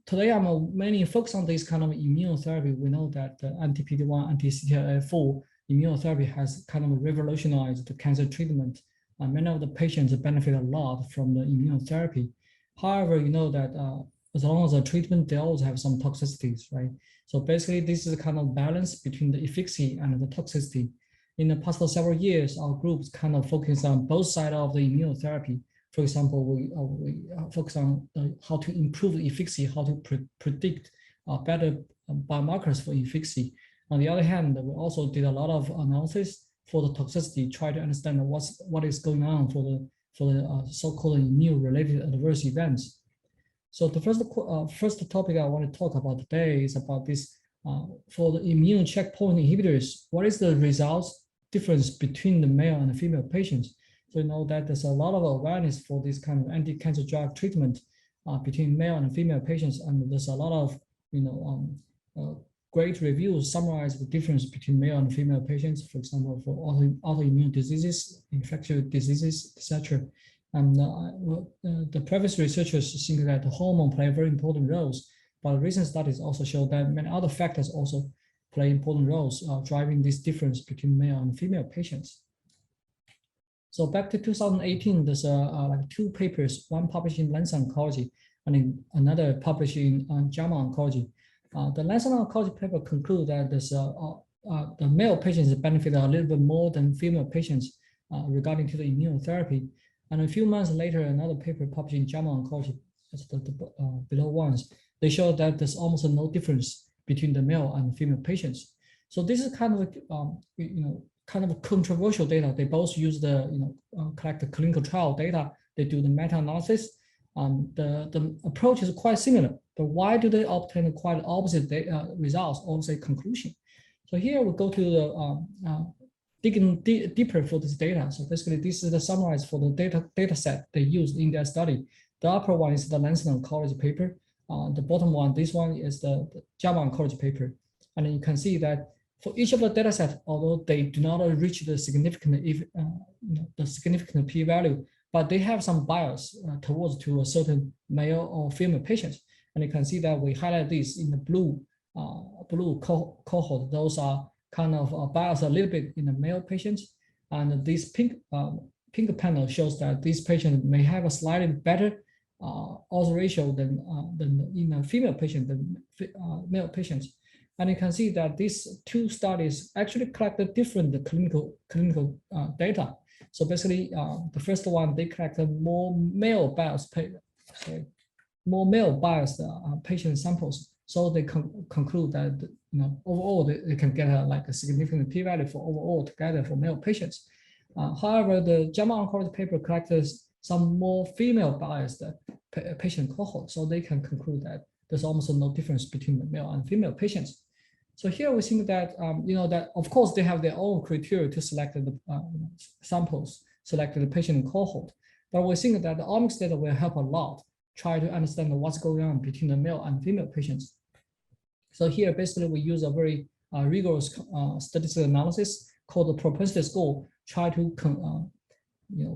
today I'm mainly focused on this kind of immunotherapy. We know that the anti-PD-1, anti-CTLA-4 immunotherapy has kind of revolutionized the cancer treatment. Many of the patients benefit a lot from the immunotherapy. However, you know that as long as the treatment, they always have some toxicities, right? So basically, this is a kind of balance between the efficacy and the toxicity. In the past several years, our groups kind of focus on both sides of the immunotherapy. For example, we focus on how to improve the efficacy, how to predict better biomarkers for efficacy. On the other hand, we also did a lot of analysis for the toxicity, try to understand what is going on for the so-called immune-related adverse events. So the first topic I want to talk about today is about this. For the immune checkpoint inhibitors, what is the results difference between the male and the female patients? So you know that there's a lot of awareness for this kind of anti-cancer drug treatment between male and female patients, and there's a lot of great reviews summarize the difference between male and female patients. For example, for autoimmune diseases, infectious diseases, etc. And the previous researchers think that the hormone play very important roles, but recent studies also show that many other factors also play important roles driving this difference between male and female patients. So back to 2018, there's like two papers, one published in Lancet Oncology and another published in JAMA Oncology. The Lancet Oncology paper concludes that there's the male patients benefit a little bit more than female patients regarding to the immunotherapy. And a few months later, another paper published in JAMA Oncology, that's the below ones, they show that there's almost no difference between the male and female patients. So this is kind of kind of controversial data. They both use the collect the clinical trial data. They do the meta-analysis. The approach is quite similar, but why do they obtain quite opposite results or say conclusion? So here we go to the digging deeper for this data. So basically, this is the summarize for the data set they used in their study. The upper one is the Lancet Oncology paper. The bottom one, this one is the JAMA Oncology paper. And you can see that for each of the data set, although they do not reach the significant p-value, but they have some bias towards to a certain male or female patients. And you can see that we highlight this in the blue cohort. Those are kind of biased a little bit in the male patients. And this pink panel shows that these patients may have a slightly better odds ratio than in a female patient than male patients. And you can see that these two studies actually collected different clinical data. So basically, the first one, they collected more male biased patient samples. So they conclude that overall they can get a significant p-value for overall together for male patients. However, the JAMA Oncology paper collected some more female biased patient cohort, so they can conclude that there's almost no difference between the male and female patients. So here we think that that of course they have their own criteria to select the samples, select the patient cohort, but we think that the omics data will help a lot try to understand what's going on between the male and female patients. So here basically we use a very rigorous statistical analysis called the propensity score, try to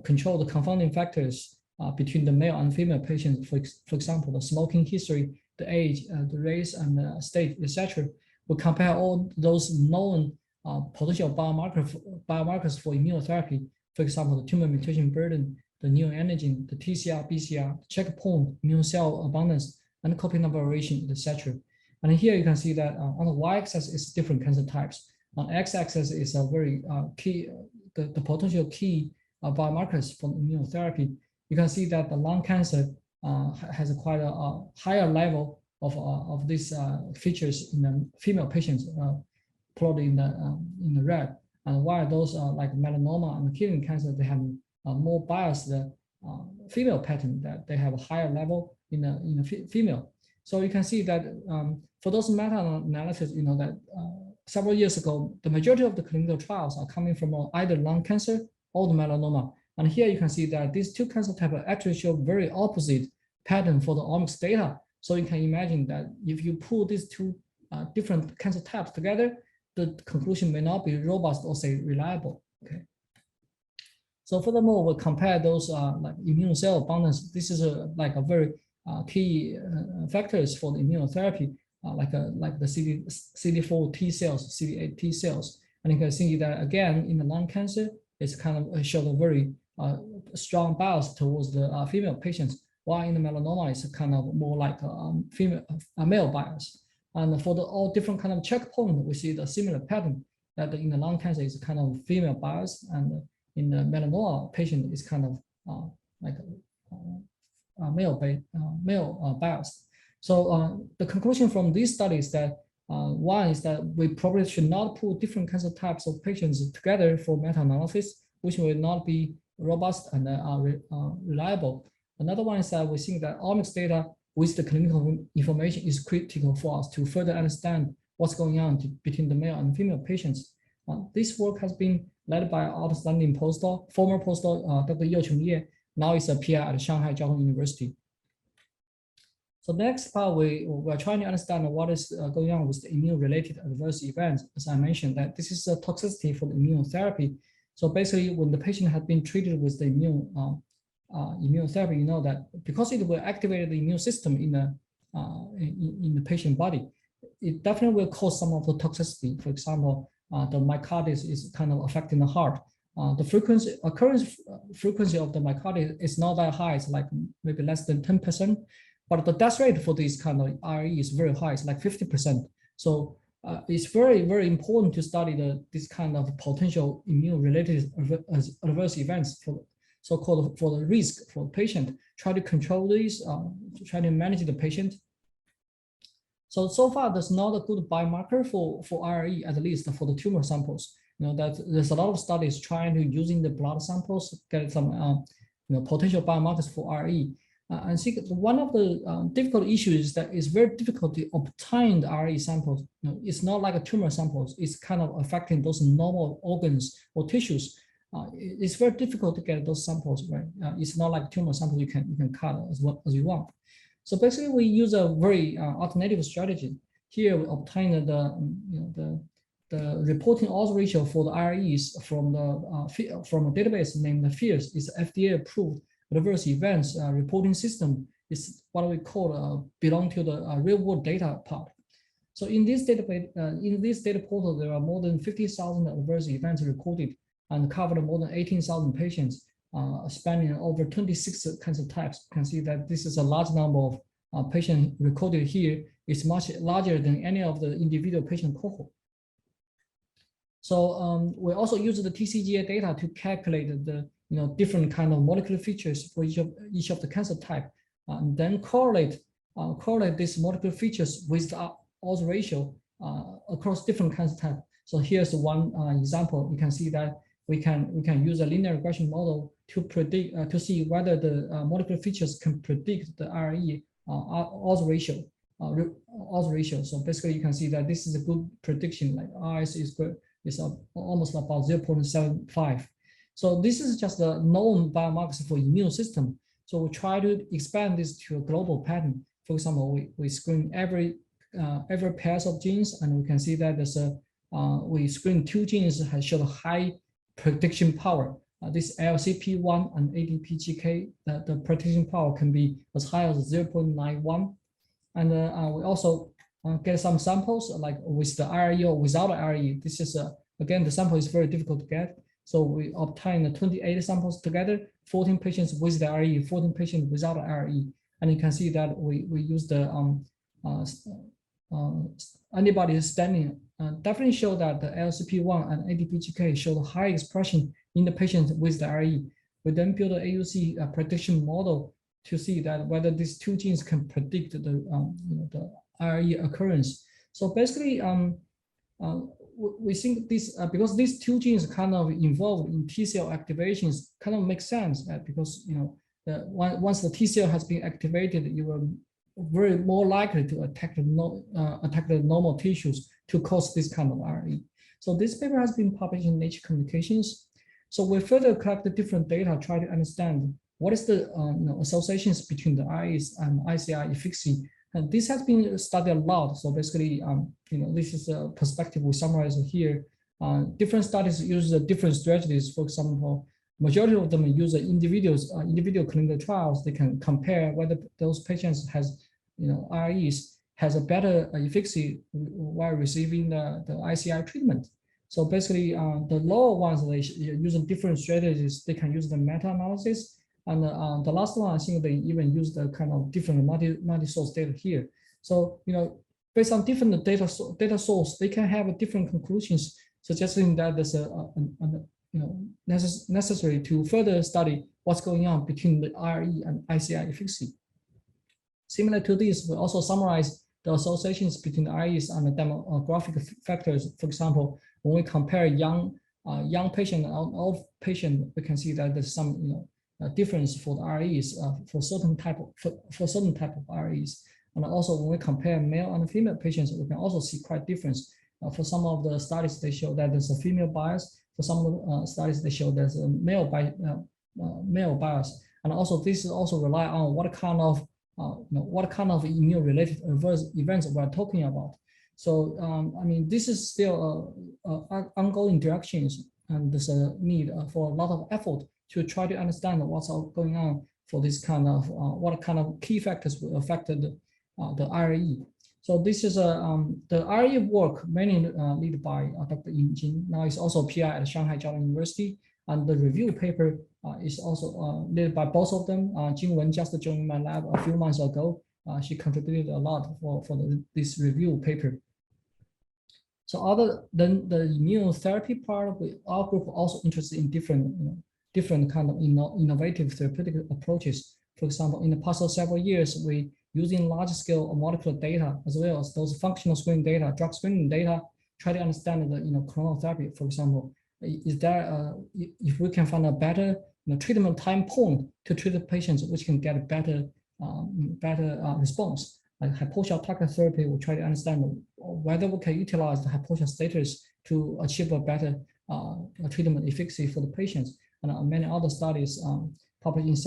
control the confounding factors between the male and female patients. For example, the smoking history, the age, the race, and the state, etc. We compare all those known potential biomarkers for immunotherapy. For example, the tumor mutation burden, the neoantigen, the TCR, BCR, checkpoint, immune cell abundance, and copy number variation, etc. And here you can see that on the y-axis is different cancer types. On x-axis is a very key, the potential key biomarkers for immunotherapy. you can see that the lung cancer has quite a higher level of these features in the female patients, plotted in the red. And while those like melanoma and kidney cancer, they have more biased female pattern, that they have a higher level in the female. So you can see that for those meta-analysis, that several years ago, the majority of the clinical trials are coming from either lung cancer or the melanoma. And here you can see that these two cancer types actually show very opposite pattern for the omics data. So you can imagine that if you pull these two different cancer types together, the conclusion may not be robust or say reliable. Okay. So furthermore, we'll compare those like immune cell abundance. This is like a very key factors for the immunotherapy, like the CD4 T cells, CD8 T cells. And you can see that again in the lung cancer, it's kind of showed a very strong bias towards the female patients, while in the melanoma it's kind of more like a male bias. And for the all different kind of checkpoint, we see the similar pattern that in the lung cancer is kind of female bias, and in the melanoma patient is kind of like male bias. So the conclusion from these studies that one is that we probably should not put different cancer types of patients together for meta-analysis, which will not be robust and reliable. Another one is that we think that omics data with the clinical information is critical for us to further understand what's going on between the male and female patients. This work has been led by outstanding postdoc, former postdoc, Dr. Youcheng Ye. Now is a PI at Shanghai Jiao Tong University. So next part, we're trying to understand what is going on with the immune-related adverse events. As I mentioned, that this is a toxicity for the immunotherapy. So basically, when the patient has been treated with the immunotherapy, you know that because it will activate the immune system in the patient body, it definitely will cause some of the toxicity. For example, the myocarditis is kind of affecting the heart. The occurrence frequency of the myocarditis is not that high. It's like maybe less than 10%, but the death rate for this kind of RE is very high. It's like 50%. So it's very, very important to study this kind of potential immune-related adverse events for so-called for the risk for the patient. Try to control these, try to manage the patient. So far, there's not a good biomarker for RE, at least for the tumor samples. That there's a lot of studies trying to using the blood samples to get some potential biomarkers for RE. I think one of the difficult issues is that it's very difficult to obtain the RE samples. It's not like a tumor samples. It's kind of affecting those normal organs or tissues. It's very difficult to get those samples, right? It's not like tumor samples you can cut as well as you want. So basically, we use a very alternative strategy. Here we obtain the reporting odds ratio for the REs from a database named FIRS. It's FDA approved adverse events reporting system. Is what we call belong to the real world data part. So in this database, in this data portal, there are more than 50,000 adverse events recorded and covered more than 18,000 patients, spanning over 26 cancer types. You can see that this is a large number of patients recorded here. It's much larger than any of the individual patient cohort. So we also use the TCGA data to calculate the different kind of molecular features for each of the cancer type, and then correlate these molecular features with the odds ratio across different cancer types. So here's one example. You can see that we can use a linear regression model to predict to see whether the molecular features can predict the RE odds ratio. So basically, you can see that this is a good prediction. Like RS is good. It's almost about 0.75. So this is just the known biomarkers for immune system. So we try to expand this to a global pattern. For example, we screen every pairs of genes, and we can see that there's we screen 2 genes has showed high prediction power. This LCP1 and ADPGK, the prediction power can be as high as 0.91. And we also get some samples like with the RE or without RE. This is again, the sample is very difficult to get. So we obtain 28 samples together, 14 patients with the RE, 14 patients without RE. And you can see that we use the antibody staining definitely show that the LCP1 and ADPGK show high expression in the patients with the RE. We then build an AUC prediction model to see that whether these two genes can predict the IRE occurrence. So basically, we think this because these two genes kind of involved in T cell activations kind of makes sense because once the T cell has been activated, you will very more likely to attack the normal tissues to cause this kind of IRE. So this paper has been published in Nature Communications. So we further collect the different data, try to understand what is the associations between the IREs and ICI efficacy. And this has been studied a lot. So basically, this is a perspective we summarize here. Different studies use different strategies. For example, majority of them use individual clinical trials. They can compare whether those patients has, IREs has a better efficacy while receiving the ICI treatment. So basically, the lower ones, they using different strategies. They can use the meta-analysis. And the last one, I think they even use the kind of different multi-source data here. So, based on different data source, they can have different conclusions, suggesting that there's necessary to further study what's going on between the IRE and ICI efficacy. Similar to this, we also summarize the associations between the IREs and the demographic factors. For example, when we compare young patient and old patient, we can see that there's some difference for the REs for certain type of REs. And also when we compare male and female patients, we can also see quite difference. For some of the studies, they show that there's a female bias. For some of the studies, they show there's a male bias. And also this is also rely on what kind of immune-related adverse events we're talking about. So this is still ongoing directions, and there's a need for a lot of effort to try to understand what's going on for this kind of what kind of key factors will affect the IRE. So this is the IRE work mainly led by Dr. Yin Jin. Now he's also PI at Shanghai Jiaotong University, and the review paper is also led by both of them. Jing Wen just joined my lab a few months ago. She contributed a lot for this review paper. So other than the immunotherapy part, our group also interested in different kind of innovative therapeutic approaches. For example, in the past several years, we using large-scale molecular data as well as those functional screening data, drug screening data, try to understand the clonal therapy. For example, is there if we can find a better treatment time point to treat the patients, which can get a better response. Like hypoxia target therapy, we try to understand whether we can utilize the hypoxia status to achieve a better treatment efficacy for the patients. And many other studies published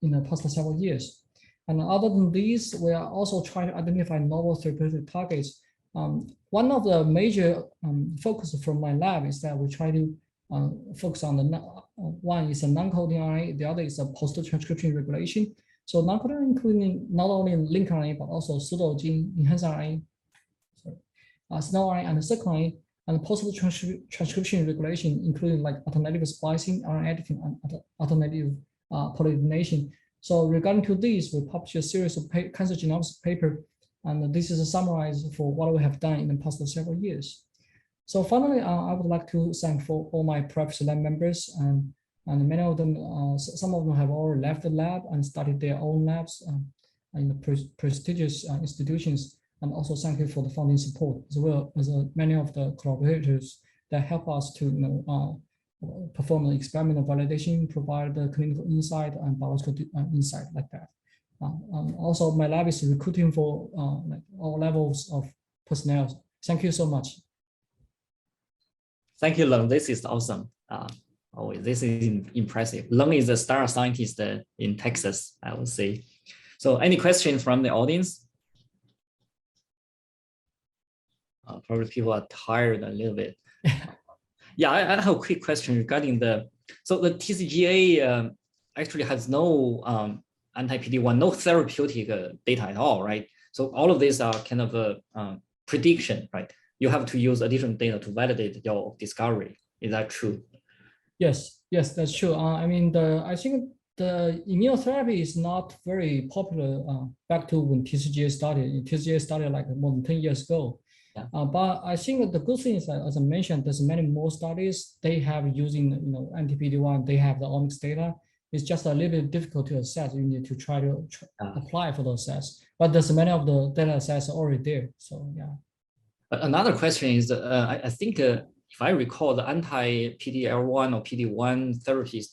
in the past several years. And other than these, we are also trying to identify novel therapeutic targets. One of the major focus from my lab is that we try to focus on one is a non-coding RNA, the other is a post-transcription regulation. So non-coding including not only link RNA, but also pseudogene enhancer RNA, SNL RNA and circle RNA, and post-transcription regulation, including like alternative splicing, RNA editing, and alternative polymorphisation. So regarding to this, we published a series of cancer genomics paper, and this is a summary for what we have done in the past several years. So finally, I would like to thank for all my professor lab members, and many of them, some of them have already left the lab and started their own labs in the prestigious institutions. And also thank you for the funding support, as well as many of the collaborators that help us to perform the experimental validation, provide the clinical insight and biological insight like that. Also, my lab is recruiting for like all levels of personnel. Thank you so much. Thank you, Leng. This is awesome. This is impressive. Leng is a star scientist in Texas, I would say. So any questions from the audience? Probably people are tired a little bit. Yeah, I have a quick question regarding the TCGA actually has no anti-PD-1, no therapeutic data at all, right? So all of these are kind of a prediction, right? You have to use additional data to validate your discovery. Is that true? Yes, that's true. I think the immunotherapy is not very popular back to when TCGA started. TCGA started like more than 10 years ago. Yeah. But I think the good thing is that, as I mentioned, there's many more studies they have using anti-PD-1. They have the omics data. It's just a little bit difficult to assess. You need to try to apply for those sets. But there's many of the data sets already there. So yeah. Another question is, I think if I recall, the anti-PD-L1 or PD-1 therapies,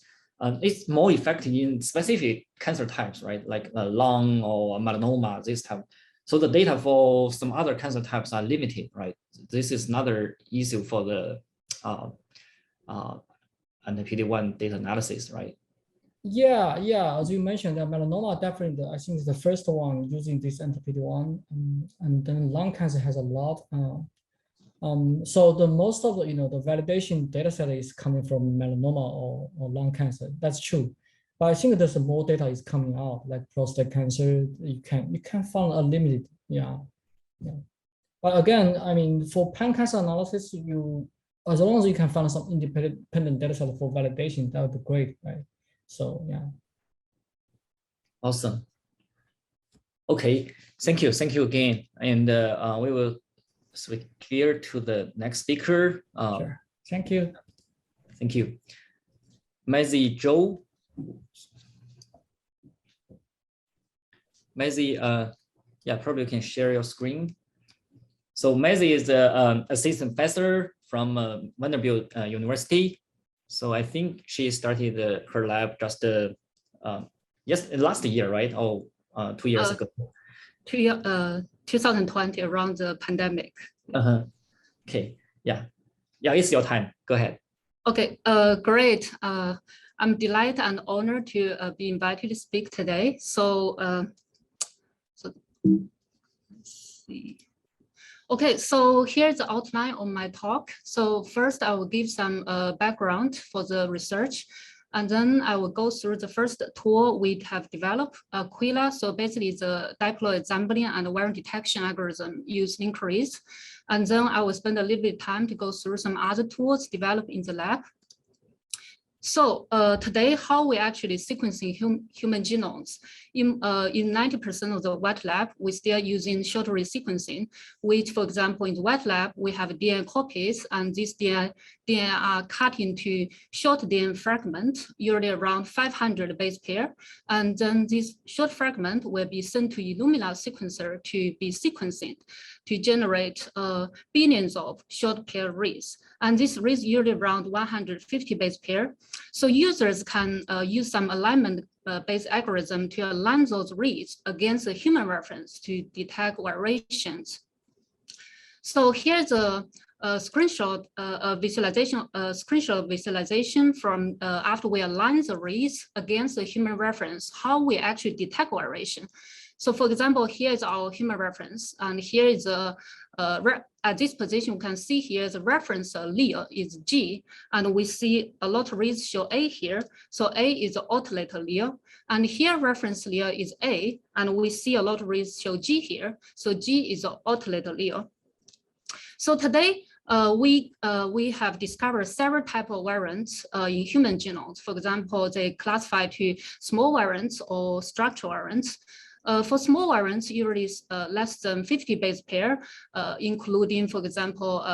it's more effective in specific cancer types, right? Like lung or melanoma, this type. So the data for some other cancer types are limited, right? This is another issue for the anti-PD-1 data analysis, right? Yeah. As you mentioned, that melanoma definitely, I think, is the first one using this anti-PD-1, and then lung cancer has a lot. So the most of the the validation data set is coming from melanoma or lung cancer. That's true, but I think there's more data is coming out, like prostate cancer. You can find a limited, yeah. But again, I mean, for pan cancer analysis, as long as you can find some independent data set for validation, that would be great, right? So yeah. Awesome. Okay, thank you again, and we will switch gear to the next speaker. Sure. Thank you. Thank you. Maisie Zhou. Maisie, yeah, probably you can share your screen. So Maisie is the assistant professor from Vanderbilt University. So I think she started her lab just last year, right? Or 2 years ago. 2020, around the pandemic. Okay, yeah, it's your time. Go ahead. Okay, great. I'm delighted and honored to be invited to speak today. So, let's see. Okay, so here's the outline of my talk. So first, I will give some background for the research, and then I will go through the first tool we have developed, Aquila. So basically, it's a diploid sampling and variant detection algorithm used in inquiries. And then I will spend a little bit of time to go through some other tools developed in the lab. So today, how we actually sequencing human genomes. In 90% of the wet lab, we're still using short-read sequencing, which, for example, in the wet lab, we have DNA copies, and these DNA are cut into short DNA fragments, usually around 500 base pair. And then this short fragment will be sent to Illumina sequencer to be sequenced to generate billions of short pair reads. And this reads usually around 150 base pair. So users can use some alignment based algorithm to align those reads against a human reference to detect variations. So here's a screenshot visualization from after we align the reads against the human reference, how we actually detect variation. So for example, here is our human reference, and here is at this position, we can see here the reference allele is G, and we see a lot of reads show A here. So A is the alternate allele, and here reference allele is A, and we see a lot of reads show G here. So G is the alternate allele. So today, we have discovered several types of variants in human genomes. For example, they classify to small variants or structural variants. For small variants, usually less than 50 base pair, including, for example,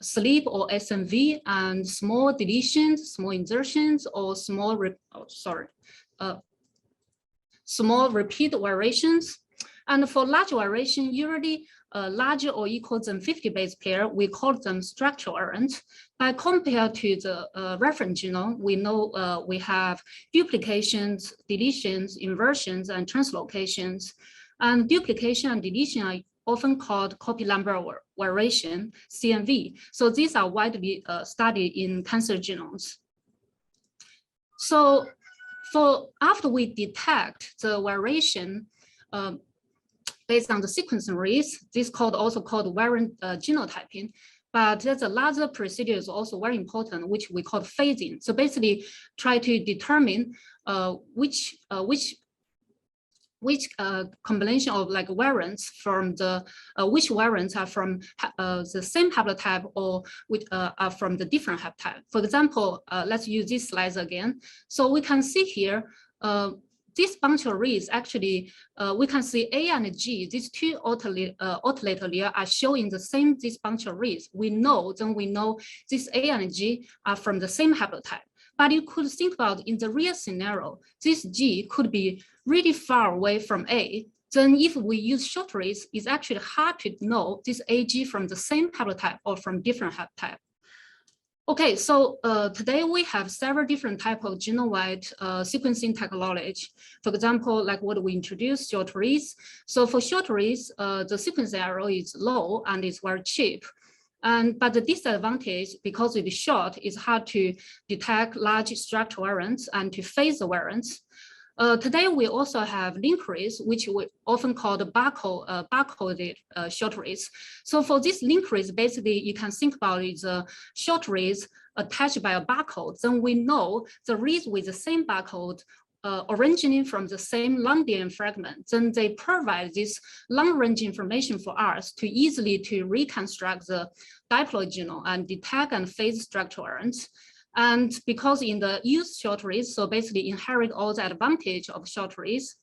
SLEEP or SMV, and small deletions, small insertions, or small repeat variations. And for large variation, usually larger or equal than 50 base pair, we call them structural variants. But compared to the reference genome, we know we have duplications, deletions, inversions, and translocations. And duplication and deletion are often called copy number variation, CNV. So these are widely studied in cancer genomes. So after we detect the variation, based on the sequencing reads, this also called variant genotyping. But there's a larger procedure is also very important, which we call phasing. So basically, try to determine which combination of like variants from which variants are from the same haplotype or which are from the different haplotype. For example, let's use this slide again. So we can see here. this bunch of reads actually, we can see A and G, these two autolated layers are showing the same, this bunch of reads. We know this A and G are from the same haplotype. But you could think about in the real scenario, this G could be really far away from A. Then if we use short reads, it's actually hard to know this AG from the same haplotype or from different haplotype. Okay, so today we have several different types of genome-wide sequencing technology. For example, like what we introduced, short reads. So for short reads, the sequence error is low and it's very cheap. But the disadvantage, because it is short, it's hard to detect large structural variants and to phase the variants. Today, we also have link reads, which we often call the barcoded short reads. So for this link reads, basically, you can think about it as a short reads attached by a barcode. Then we know the reads with the same barcode originating from the same long DNA fragment. Then they provide this long-range information for us to easily to reconstruct the diploid genome and detect and phase structural variants. And because in the use short reads, so basically inherit all the advantage of short reads.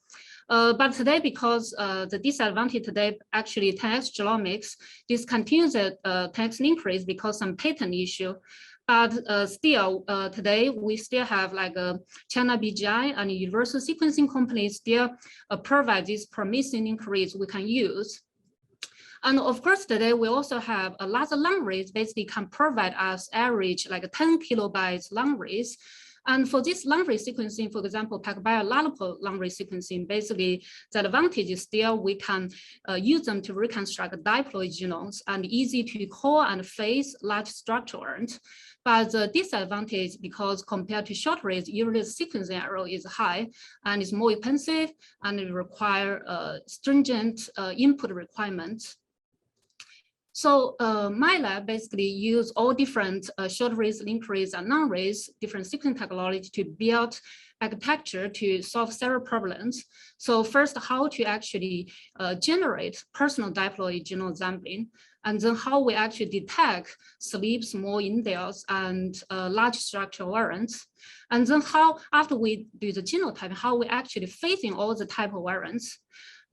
But today, because the disadvantage today actually 10x genomics discontinues the 10x link reads because some patent issue. But still, today we still have like China BGI and universal sequencing companies still provide these promising link reads we can use. And of course, today we also have a lot of long reads basically can provide us average like 10 kilobytes long reads. And for this long read sequencing, for example, biological long read sequencing, basically the advantage is still we can use them to reconstruct diploid genomes and easy to call and phase large structures. But the disadvantage, because compared to short reads, usually the sequencing error is high and is more expensive and it require stringent input requirements. So my lab basically use all different short reads, link reads, and long reads, different sequencing technology to build architecture to solve several problems. So first, how to actually generate personal diploid genome sampling, and then how we actually detect sleep, small indels, and large structural variants. And then how, after we do the genotype, how we actually phasing all the type of variants.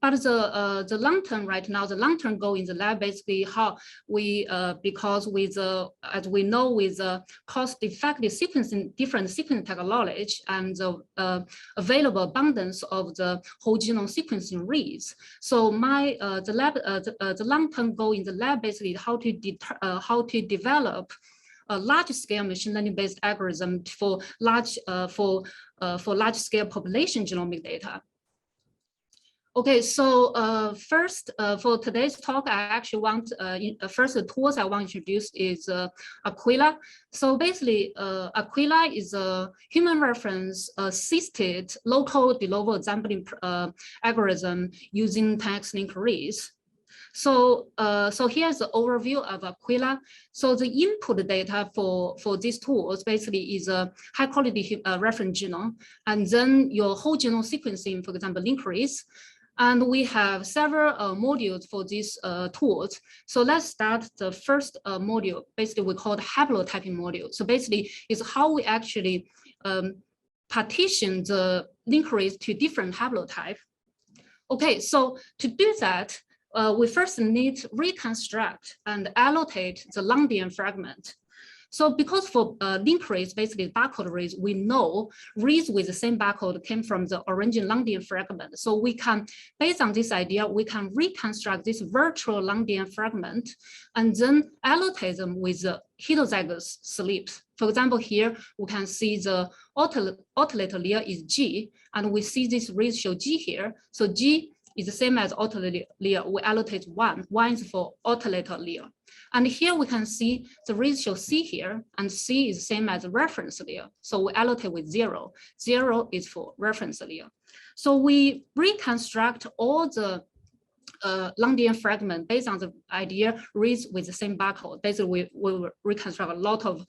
But the long term right now, the long term goal in the lab basically how we because with as we know with the cost effective sequencing different sequencing technology and the available abundance of the whole genome sequencing reads. So my the long term goal in the lab basically how to develop a large scale machine learning based algorithm for large scale population genomic data. Okay, so first for today's talk, I actually want first the tools I want to introduce is Aquila. So basically, Aquila is a human reference assisted local de novo sampling algorithm using 10x link reads. So here's the overview of Aquila. So the input data for these tools basically is a high quality reference genome, and then your whole genome sequencing, for example, link reads. And we have several modules for these tools. So let's start the first module. Basically, we call the haplotyping module. So basically, it's how we actually partition the link reads to different haplotype. Okay, so to do that, we first need to reconstruct and allocate the long DNA fragment. So because for link reads, basically barcode reads, we know reads with the same barcode came from the original long DNA fragment. So we can, based on this idea, we can reconstruct this virtual long DNA fragment and then allocate them with the heterozygous SNPs. For example, here we can see the autolated allele is G, and we see this reads show G here. So G is the same as autolated allele. We allocate one is for autolated allele. And here we can see the reads show C here, and C is the same as reference allele. So we allocate with 0. 0 is for reference allele. So we reconstruct all the long DNA fragment based on the idea reads with the same barcode. Basically, we will reconstruct a lot of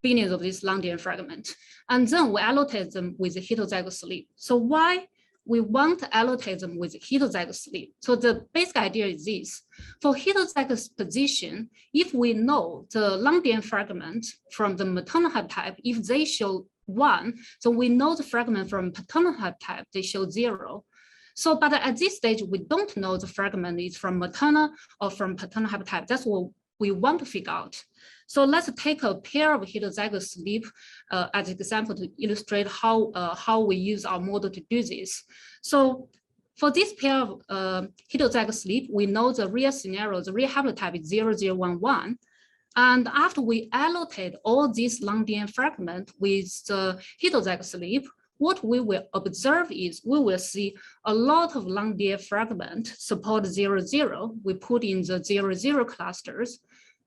billions of these long DNA fragments. And then we allocate them with the heterozygous SNP. So why we want to allocate them with heterozygous SNP? So the basic idea is this. For heterozygous position, if we know the long DNA fragment from the maternal haplotype, if they show 1. So we know the fragment from paternal haplotype, they show 0. So, but at this stage, we don't know the fragment is from maternal or from paternal haplotype. That's what we want to figure out. So let's take a pair of heterozygous slip as an example to illustrate how we use our model to do this. So for this pair of heterozygous slip, we know the real scenario, the real haplotype is 0011. And after we allocate all these long DNA fragments with the heterozygous slip, what we will observe is we will see a lot of long DNA fragment support 00. We put in the 00 clusters,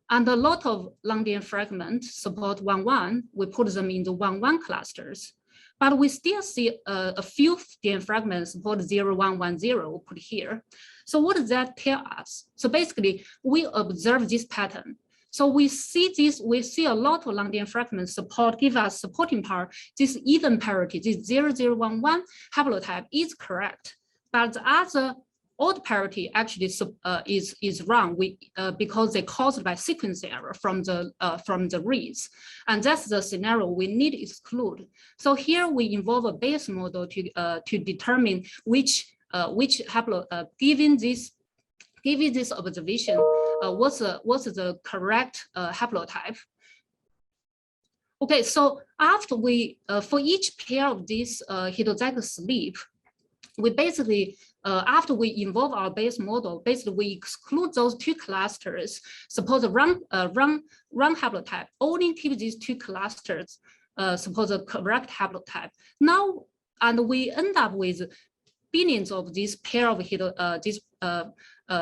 and a lot of long DNA fragment support 11. We put them in the 11 clusters. But we still see a few DNA fragments support 0110 we put here. So what does that tell us? So basically, we observe this pattern. So we see this, we see a lot of long DNA fragments give us supporting power. This even parity, this 0011 haplotype is correct, but the other odd parity actually is wrong because they caused by sequence error from the reads, and that's the scenario we need to exclude. So here we involve a Bayes model to determine which given this observation, what's the correct haplotype. Okay, so after we, for each pair of these heterozygous slip, we basically, after we involve our Bayes model, basically we exclude those two clusters. Suppose the wrong haplotype, only keep these two clusters, suppose the correct haplotype. Now, and we end up with billions of these pair of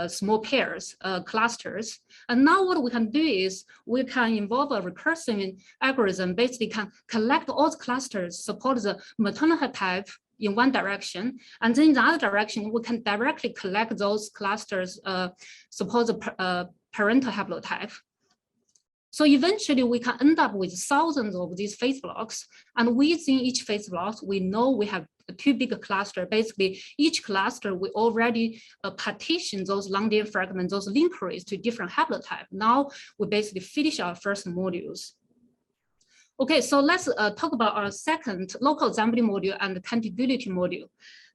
small pairs, clusters. And now what we can do is we can involve a recursive algorithm, basically can collect all the clusters, support the maternal haplotype in one direction. And then in the other direction, we can directly collect those clusters, support the parental haplotype. So eventually we can end up with thousands of these phase blocks. And within each phase block, we know we have two big clusters. Basically, each cluster, we already partition those long DNA fragments, those linkers to different haplotypes. Now we basically finish our first modules. Okay, so let's talk about our second local sampling module and contiguity module.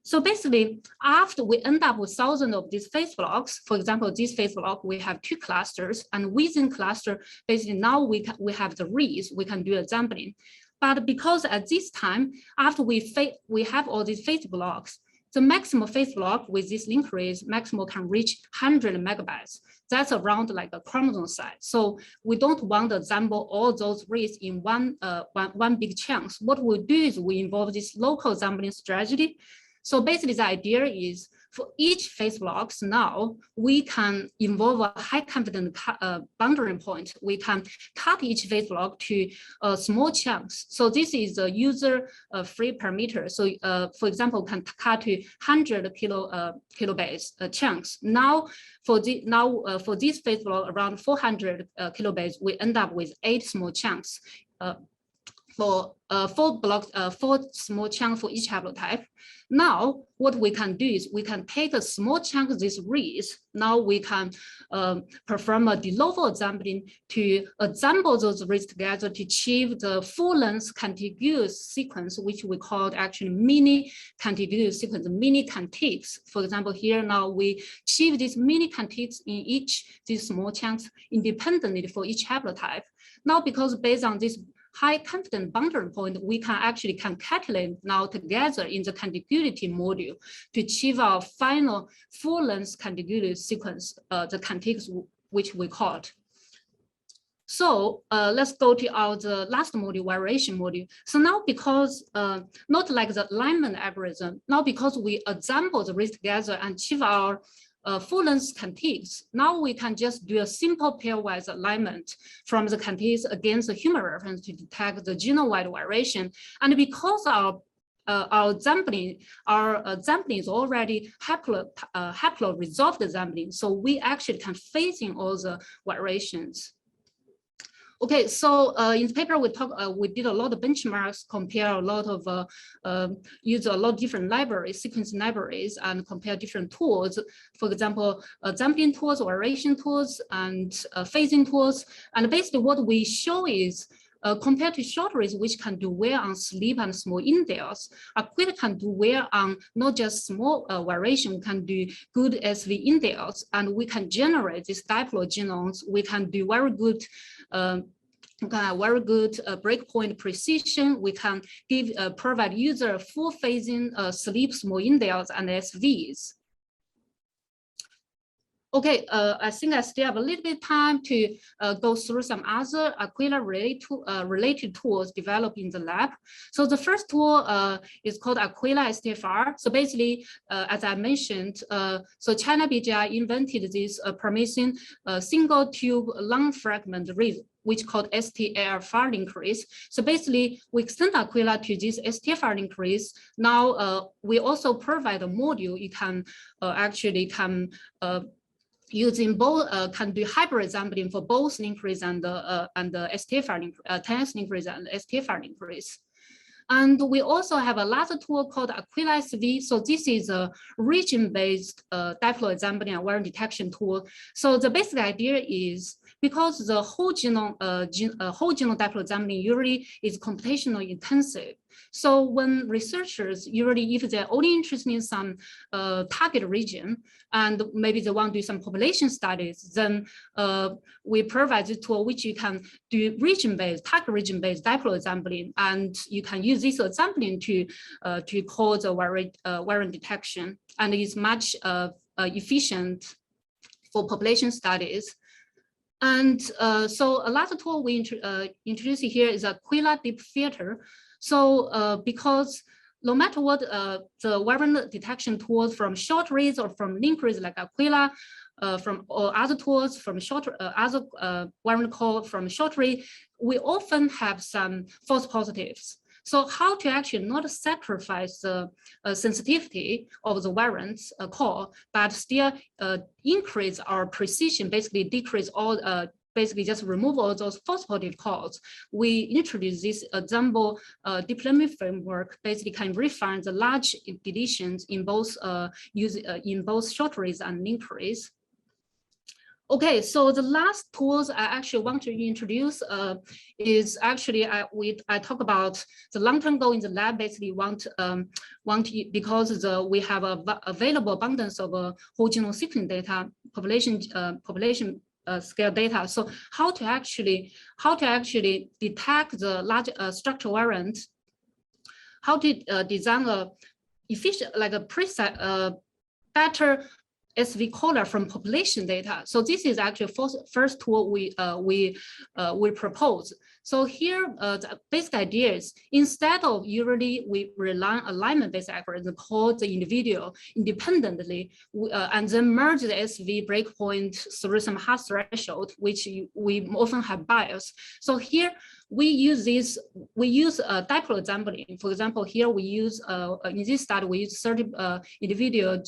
So basically, after we end up with thousands of these phase blocks, for example, this phase block, we have two clusters, and within cluster, basically now we have the reads, we can do a sampling. But because at this time, after we have all these phase blocks, the maximum phase block with this link reads maximum can reach 100 megabytes. That's around like a chromosome size. So we don't want to assemble all those reads in one big chunks. What we do is we involve this local sampling strategy. So basically the idea is for each phase blocks now, we can involve a high confidence boundary point. We can cut each phase block to small chunks. So this is a user free parameter. So for example, can cut to 100 kilobase chunks. Now for this phase block around 400 kilobase, we end up with 8 small chunks. For 4 small chunks for each haplotype. Now, what we can do is we can take a small chunk of these reads. Now we can perform a de novo sampling to assemble those reads together to achieve the full-length contiguous sequence, which we called actually mini contiguous sequence, mini contigs. For example, here now we achieve these mini contigs in these small chunks independently for each haplotype. Now, because based on this high confidence boundary point, we can actually calculate now together in the contiguity module to achieve our final full-length contiguity sequence, the contigs which we called. So let's go to the last module, variation module. So now because, not like the alignment algorithm, now because we assemble the reads together and achieve our full-length contigs, now we can just do a simple pairwise alignment from the contigs against the human reference to detect the genome-wide variation. And because our sampling is already haplo resolved sampling, so we actually can phase in all the variations. Okay, so in the paper we did a lot of benchmarks, compare a lot of use a lot of different libraries, sequencing libraries, and compare different tools. For example, sampling tools, variation tools, and phasing tools. And basically, what we show is compared to short reads, which can do well on sleep and small indels, Aquila can do well on not just small variation, can do good SV indels, and we can generate these diploid genomes. We can do very good breakpoint precision. We can provide user full phasing sleep small indels and SVs. Okay, I think I still have a little bit of time to go through some other Aquila related tools developed in the lab. So the first tool is called Aquila STFR. So basically, as I mentioned, so China BGI invented this promising single tube long fragment read, which called STFR increase. So basically, we extend Aquila to this STFR increase. Now we also provide a module. You can using both can do hybrid sampling for both increase and the STFR 10x increase and STFR increase. And we also have another tool called Aquila SV. So this is a region-based diploid sampling and variant detection tool. So the basic idea is because the whole genome diploid sampling usually is computationally intensive. So when researchers usually, if they're only interested in some target region and maybe they want to do some population studies, then we provide the tool which you can do region-based, target region-based diploid sampling, and you can use this sampling to cause a variant detection, and it's much efficient for population studies. And so another tool we introduce here is Aquila Deep Filter. So because no matter what the variant detection tools from short reads or from linked reads like Aquila, or other tools from other variant code from short read, we often have some false positives. So how to actually not sacrifice the sensitivity of the variants call, but still increase our precision, basically decrease all, basically just remove all those false positive calls. We introduce this example deep learning framework, basically can refine the large deletions in both in both short reads and linked reads. Okay, so the last tools I actually want to introduce is actually I talk about the long-term goal in the lab. Basically, because we have a available abundance of whole genome sequencing data, population scale data. So how to actually detect the large structural variant? How to design a efficient, like a precise, better SV caller from population data. So this is actually first tool we propose. So here, the basic idea is instead of usually we rely on alignment-based algorithm call the individual independently and then merge the SV breakpoint through some hard threshold, which we often have bias. So here we use diploid sampling. For example, here we use in this study we use 30 individual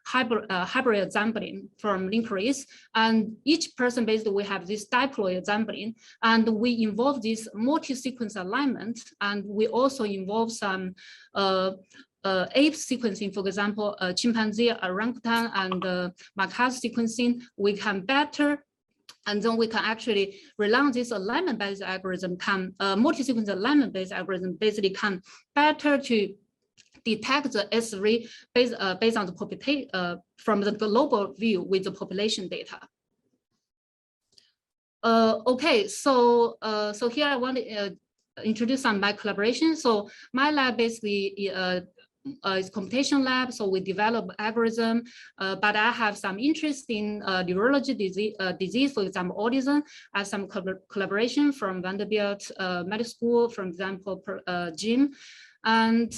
hybrid sampling from linked reads, and each person basically we have this diploid sampling, and we involve this multi-sequence alignment, and we also involve some ape sequencing, for example, chimpanzee, orangutan, and macaque sequencing. We can better, and then we can actually rely on this alignment-based algorithm, multi-sequence alignment-based algorithm basically can better to detect the SV based on the population from the global view with the population data. Okay, so here I want to introduce some of my collaboration. So my lab basically is computation lab, so we develop algorithm, but I have some interest in neurology disease, for example, autism. I have some collaboration from Vanderbilt Medical School, for example, Jim. And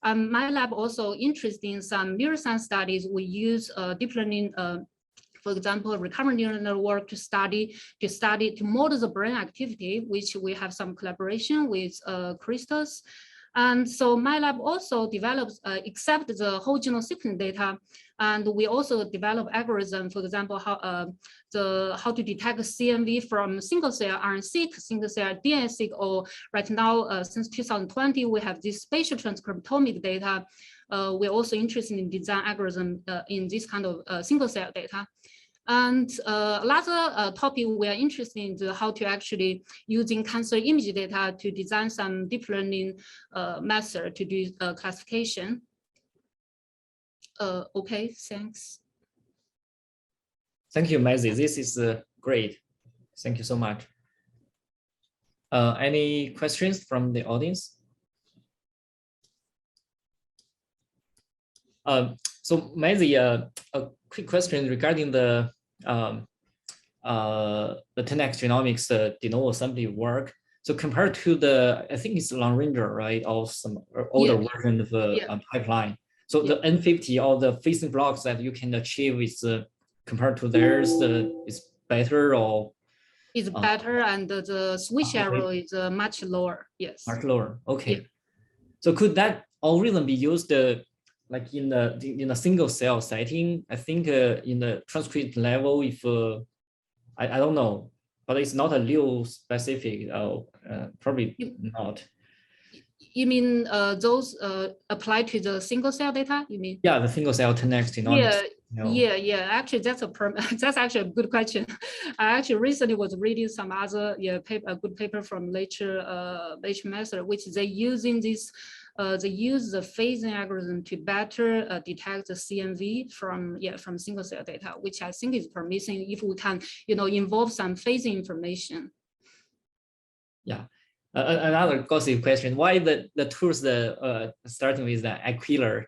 my lab also interested in some neuroscience studies. We use deep learning, for example, recurrent neural network to model the brain activity, which we have some collaboration with Christos. And so my lab also develops, except the whole genome sequencing data, and we also develop algorithm, for example, how to detect CMV from single cell RNA-seq, single cell DNA-seq, or right now, since 2020, we have this spatial transcriptomic data. We're also interested in design algorithm in this kind of single cell data. And another topic we are interested in is how to actually using cancer image data to design some deep learning method to do classification. Okay, thanks. Thank you, Maisie. This is great. Thank you so much. Any questions from the audience? So Maisie, a quick question regarding the 10x genomics de novo assembly work. So compared to the, I think it's long ranger, right, or some older version of the pipeline. So the N50 or the phasing blocks that you can achieve is compared to theirs is better, or it's better, and the switch error is much lower. Yes, much lower. Okay. So could that algorithm be used like in a single cell setting? I think in the transcript level, if I don't know, but it's not a allele specific. Probably not. You mean those apply to the single cell data? You mean? Yeah, the single cell 10x genomics. Yeah. Actually, that's actually a good question. I actually recently was reading some other a good paper from Nature Method, which they using this. They use the phasing algorithm to better detect the CMV from single cell data, which I think is promising if we can involve some phasing information. Yeah. Another gossip question: why the tools starting with the Aquila?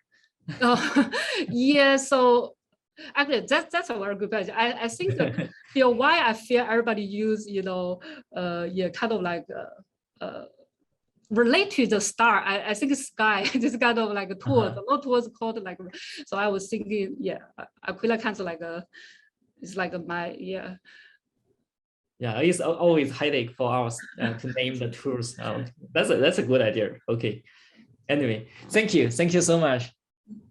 Oh, yeah. So actually, that's a very good question. I think that why I feel everybody use kind of like relate to the star. I think sky this kind of like a tool. A lot of tools called like. So I was thinking, Aquila kind of like it's like my Yeah, it's always headache for us to name the tools. That's a good idea. Okay. Anyway, thank you so much.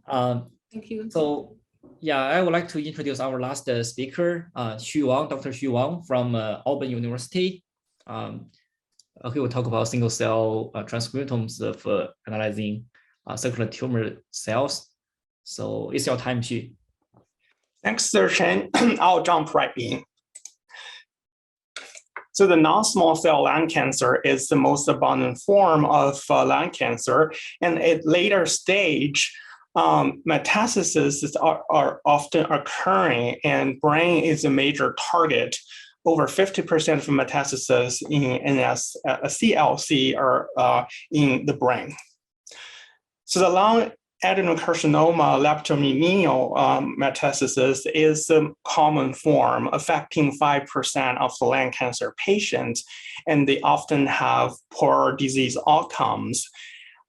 Thank you. So I would like to introduce our last speaker, Dr. Xu Wang from Auburn University. He will talk about single cell transcriptomes of analyzing circular tumor cells. So it's your time, Xu. Thanks, Sir Chen. I'll jump right in. So the non-small cell lung cancer is the most abundant form of lung cancer, and at later stage, metastases are often occurring, and brain is a major target. Over 50% of metastases in CLC are in the brain. So the lung adenocarcinoma leptomeningeal metastasis is a common form affecting 5% of the lung cancer patients, and they often have poor disease outcomes.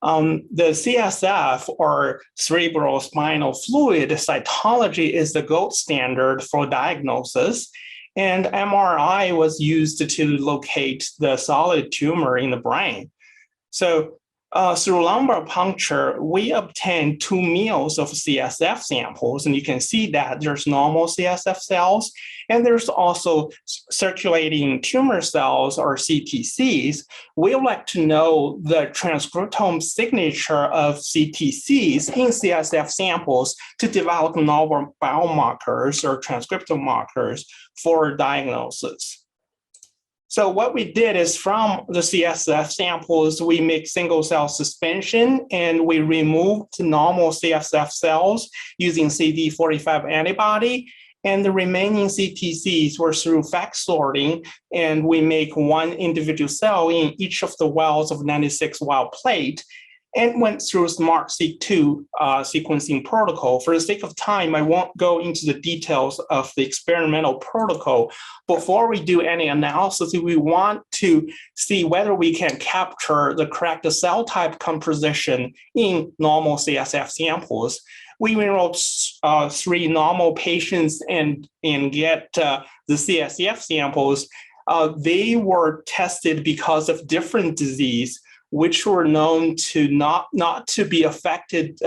The CSF, or cerebral spinal fluid cytology, is the gold standard for diagnosis, and MRI was used to locate the solid tumor in the brain. So through lumbar puncture, we obtained 2 mils of CSF samples, and you can see that there's normal CSF cells, and there's also circulating tumor cells, or CTCs. We would like to know the transcriptome signature of CTCs in CSF samples to develop novel biomarkers or transcriptome markers for diagnosis. So what we did is from the CSF samples, we make single cell suspension, and we removed normal CSF cells using CD45 antibody, and the remaining CTCs were through FACS sorting, and we make one individual cell in each of the wells of 96 well plate, and went through SMART-seq2 sequencing protocol. For the sake of time, I won't go into the details of the experimental protocol. Before we do any analysis, we want to see whether we can capture the correct cell type composition in normal CSF samples. We enrolled 3 normal patients and get the CSF samples. They were tested because of different disease, which were known to not to be affected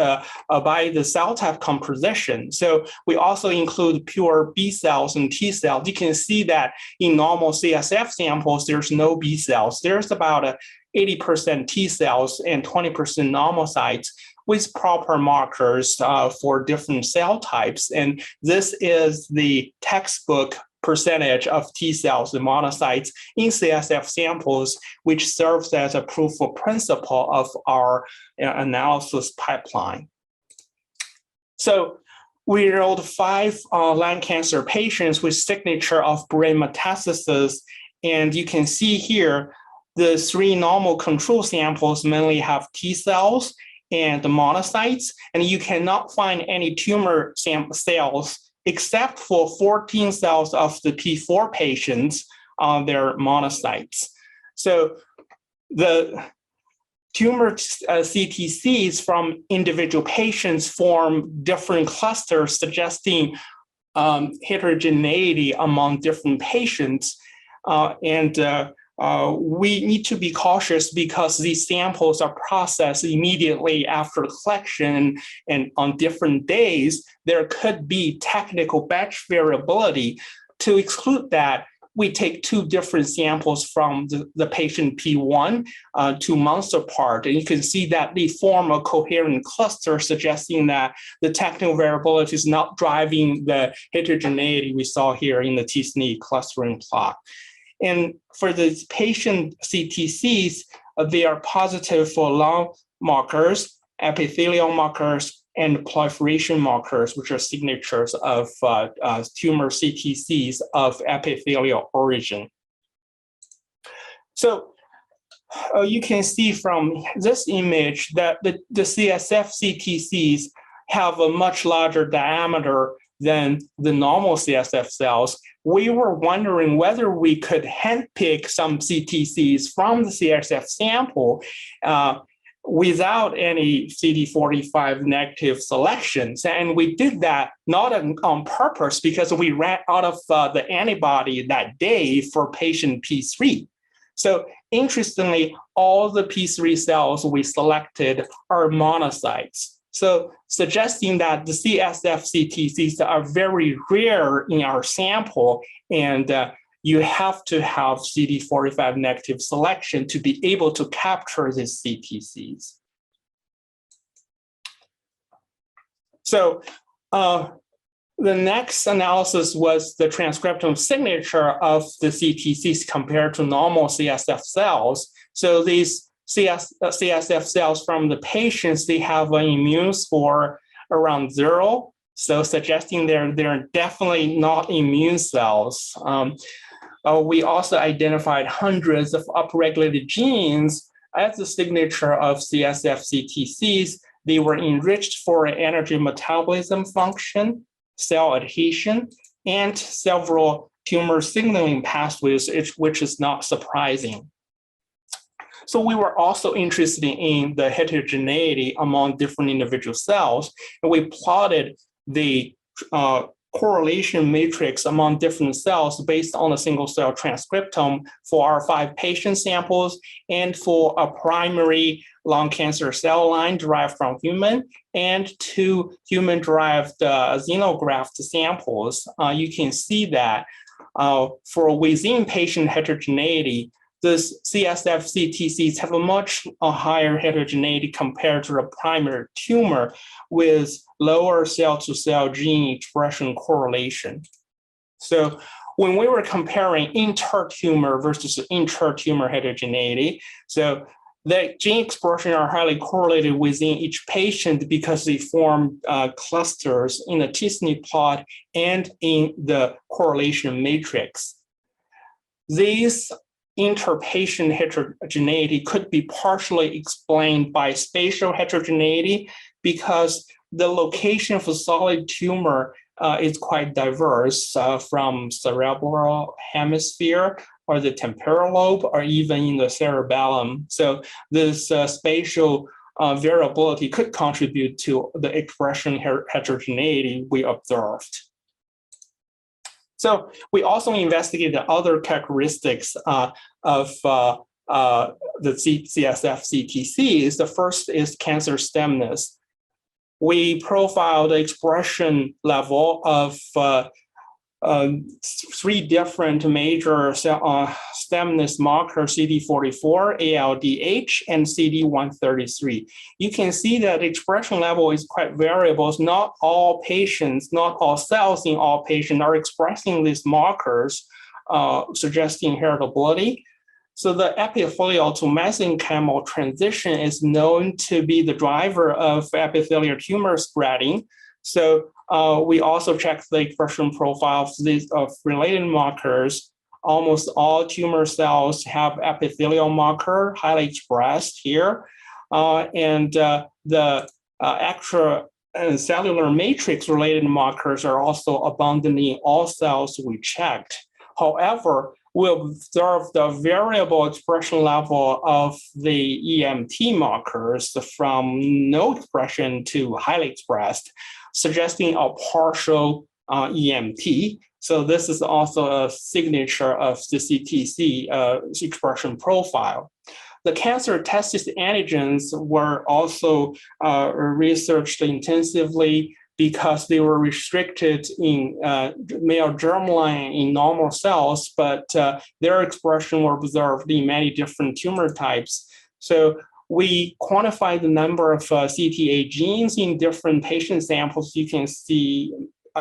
by the cell type composition. So we also include pure B cells and T cells. You can see that in normal CSF samples, there's no B cells. There's about 80% T cells and 20% normal sites. with proper markers for different cell types. And this is the textbook percentage of T cells and monocytes in CSF samples, which serves as a proof of principle of our analysis pipeline. So we enrolled 5 lung cancer patients with signature of brain metastasis. And you can see here, the 3 normal control samples mainly have T cells and the monocytes, and you cannot find any tumor cells except for 14 cells of the P4 patients on their monocytes. So the tumor CTCs from individual patients form different clusters, suggesting heterogeneity among different patients. We need to be cautious because these samples are processed immediately after collection, and on different days, there could be technical batch variability. To exclude that, we take 2 different samples from the patient P1 2 months apart, and you can see that they form a coherent cluster, suggesting that the technical variability is not driving the heterogeneity we saw here in the t-SNE clustering plot. And for the patient CTCs, they are positive for lung markers, epithelial markers, and proliferation markers, which are signatures of tumor CTCs of epithelial origin. So you can see from this image that the CSF CTCs have a much larger diameter than the normal CSF cells. We were wondering whether we could handpick some CTCs from the CSF sample without any CD45 negative selections. And we did that not on purpose because we ran out of the antibody that day for patient P3. So interestingly, all the P3 cells we selected are monocytes. So suggesting that the CSF CTCs are very rare in our sample, and you have to have CD45 negative selection to be able to capture these CTCs. So the next analysis was the transcriptome signature of the CTCs compared to normal CSF cells. So these CSF cells from the patients, they have an immune score around 0, so suggesting they're definitely not immune cells. We also identified hundreds of upregulated genes as the signature of CSF CTCs. They were enriched for energy metabolism function, cell adhesion, and several tumor signaling pathways, which is not surprising. So we were also interested in the heterogeneity among different individual cells, and we plotted the correlation matrix among different cells based on a single cell transcriptome for our 5 patient samples and for a primary lung cancer cell line derived from human and 2 human-derived xenograft samples. You can see that for within patient heterogeneity, the CSF CTCs have a much higher heterogeneity compared to the primary tumor with lower cell-to-cell gene expression correlation. So when we were comparing inter-tumor versus inter-tumor heterogeneity, so the gene expression are highly correlated within each patient because they form clusters in the t-SNE plot and in the correlation matrix. These interpatient heterogeneity could be partially explained by spatial heterogeneity because the location of a solid tumor is quite diverse from cerebral hemisphere or the temporal lobe or even in the cerebellum. So this spatial variability could contribute to the expression heterogeneity we observed. So we also investigated other characteristics of the CSF CTCs. The first is cancer stemness. We profiled the expression level of three different major stemness markers, CD44, ALDH, and CD133. You can see that expression level is quite variable. It's not all patients, not all cells in all patients are expressing these markers, suggesting heritability. So the epithelial to mesenchymal transition is known to be the driver of epithelial tumor spreading. So we also check the expression profile of related markers. Almost all tumor cells have epithelial marker highly expressed here. And the extracellular matrix related markers are also abundant in all cells we checked. However, we observe the variable expression level of the EMT markers from no expression to highly expressed, suggesting a partial EMT. So this is also a signature of the CTC expression profile. The cancer testis antigens were also researched intensively because they were restricted in male germline in normal cells, but their expression were observed in many different tumor types. So we quantified the number of CTA genes in different patient samples. You can see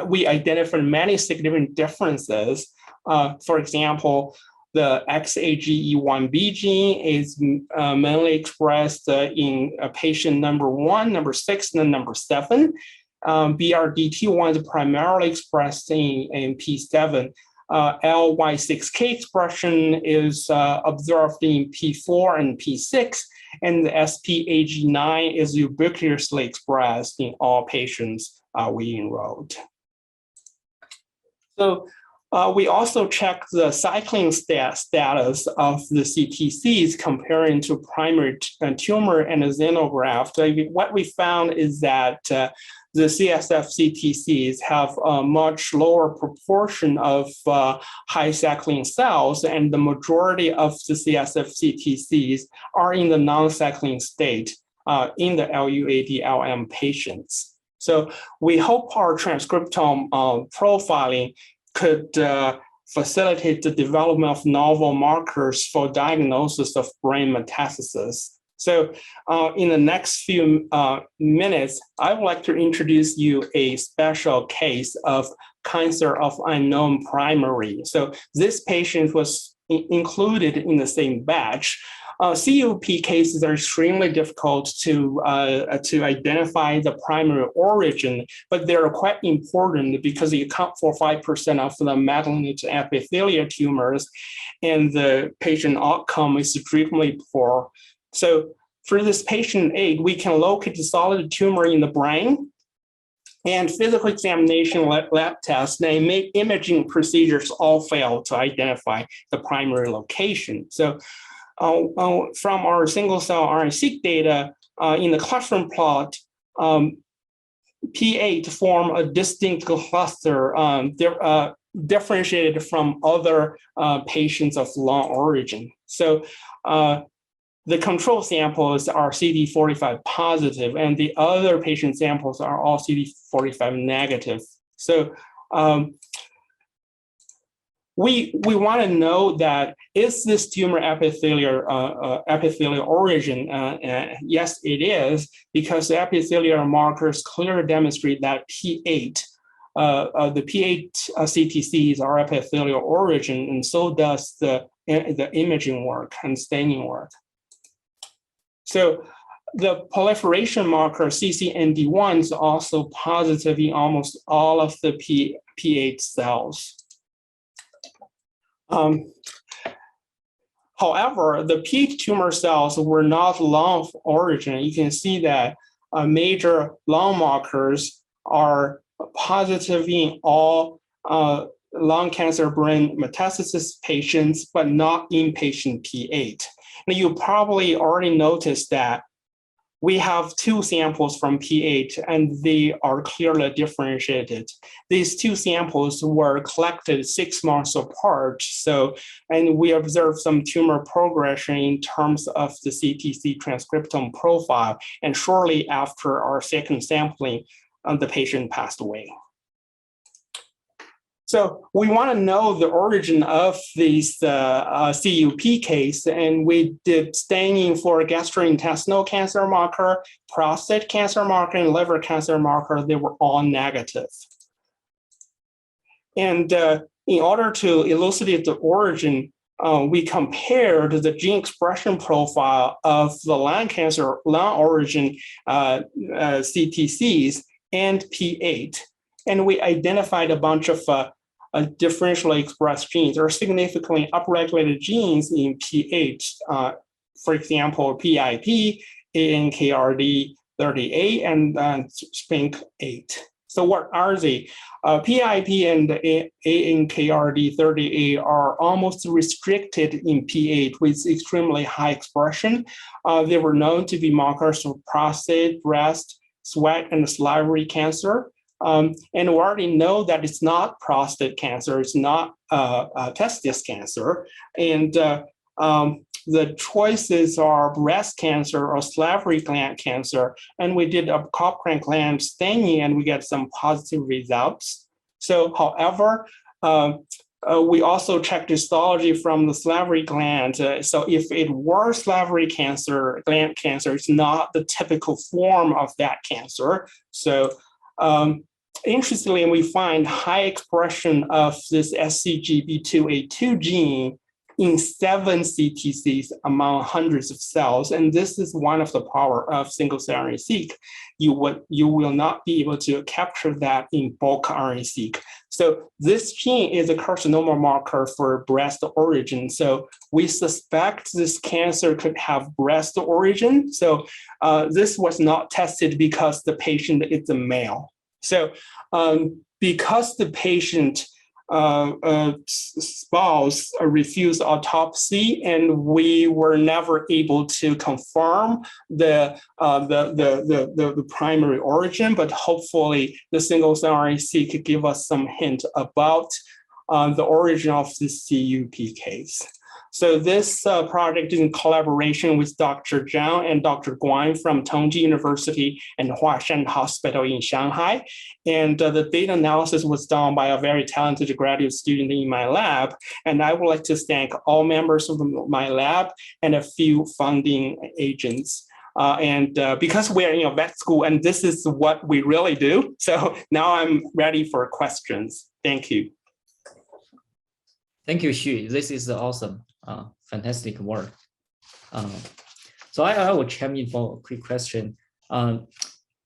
we identified many significant differences. For example, the XAGE1B gene is mainly expressed in patient number 1, number 6, and number 7. BRDT1 is primarily expressed in P7. LY6K expression is observed in P4 and P6, and the SPAG9 is ubiquitously expressed in all patients we enrolled. So we also checked the cycling status of the CTCs comparing to primary tumor and a xenograft. What we found is that the CSF CTCs have a much lower proportion of high cycling cells, and the majority of the CSF CTCs are in the non-cycling state in the LUAD-LM patients. So we hope our transcriptome profiling could facilitate the development of novel markers for diagnosis of brain metastasis. So in the next few minutes, I would like to introduce you a special case of cancer of unknown primary. So this patient was included in the same batch. CUP cases are extremely difficult to identify the primary origin, but they're quite important because they account for 5% of the malignant epithelial tumors, and the patient outcome is extremely poor. So for this patient 8, we can locate the solid tumor in the brain, and physical examination, lab tests, and imaging procedures all fail to identify the primary location. So from our single-cell RNA-seq data in the clustering plot, P8 form a distinct cluster differentiated from other patients of lung origin. So the control samples are CD45 positive, and the other patient samples are all CD45 negative. So we want to know that is this tumor epithelial origin? Yes, it is, because the epithelial markers clearly demonstrate that P8, the P8 CTCs are epithelial origin, and so does the imaging work and staining work. So the proliferation marker CCND1 is also positive in almost all of the P8 cells. However, the P8 tumor cells were not lung origin. You can see that major lung markers are positive in all lung cancer brain metastasis patients, but not in patient P8. Now, you probably already noticed that we have 2 samples from P8, and they are clearly differentiated. These 2 samples were collected 6 months apart. So, and we observed some tumor progression in terms of the CTC transcriptome profile. And shortly after our second sampling, the patient passed away. So we want to know the origin of these CUP case, and we did staining for gastrointestinal cancer marker, prostate cancer marker, and liver cancer marker. They were all negative. And in order to elucidate the origin, we compared the gene expression profile of the lung cancer, lung origin CTCs and P8. And we identified a bunch of differentially expressed genes or significantly upregulated genes in P8. For example, PIP, ANKRD38, and SPINK8. So what are they? PIP and ANKRD38 are almost restricted in P8 with extremely high expression. They were known to be markers of prostate, breast, sweat, and salivary cancer. And we already know that it's not prostate cancer, it's not testis cancer. And the choices are breast cancer or salivary gland cancer. And we did a Cochrane gland staining and we got some positive results. So, however, we also checked histology from the salivary gland. So if it were salivary cancer, gland cancer, it's not the typical form of that cancer. So interestingly, we find high expression of this SCGB2A2 gene in 7 CTCs among hundreds of cells. And this is one of the power of single-cell RNA-seq. You will not be able to capture that in bulk RNA-seq. So this gene is a carcinoma marker for breast origin. So we suspect this cancer could have breast origin. So this was not tested because the patient is a male. So because the patient spouse refused autopsy, and we were never able to confirm the primary origin, but hopefully the single-cell RNA-seq could give us some hint about the origin of the CUP case. So this project is in collaboration with Dr. Zhang and Dr. Guan from Tongji University and Huashan Hospital in Shanghai. And the data analysis was done by a very talented graduate student in my lab. And I would like to thank all members of my lab and a few funding agents. Because we're in a vet school and this is what we really do. So now I'm ready for questions. Thank you. Thank you, Xu. This is awesome. Fantastic work. So I will chime in for a quick question.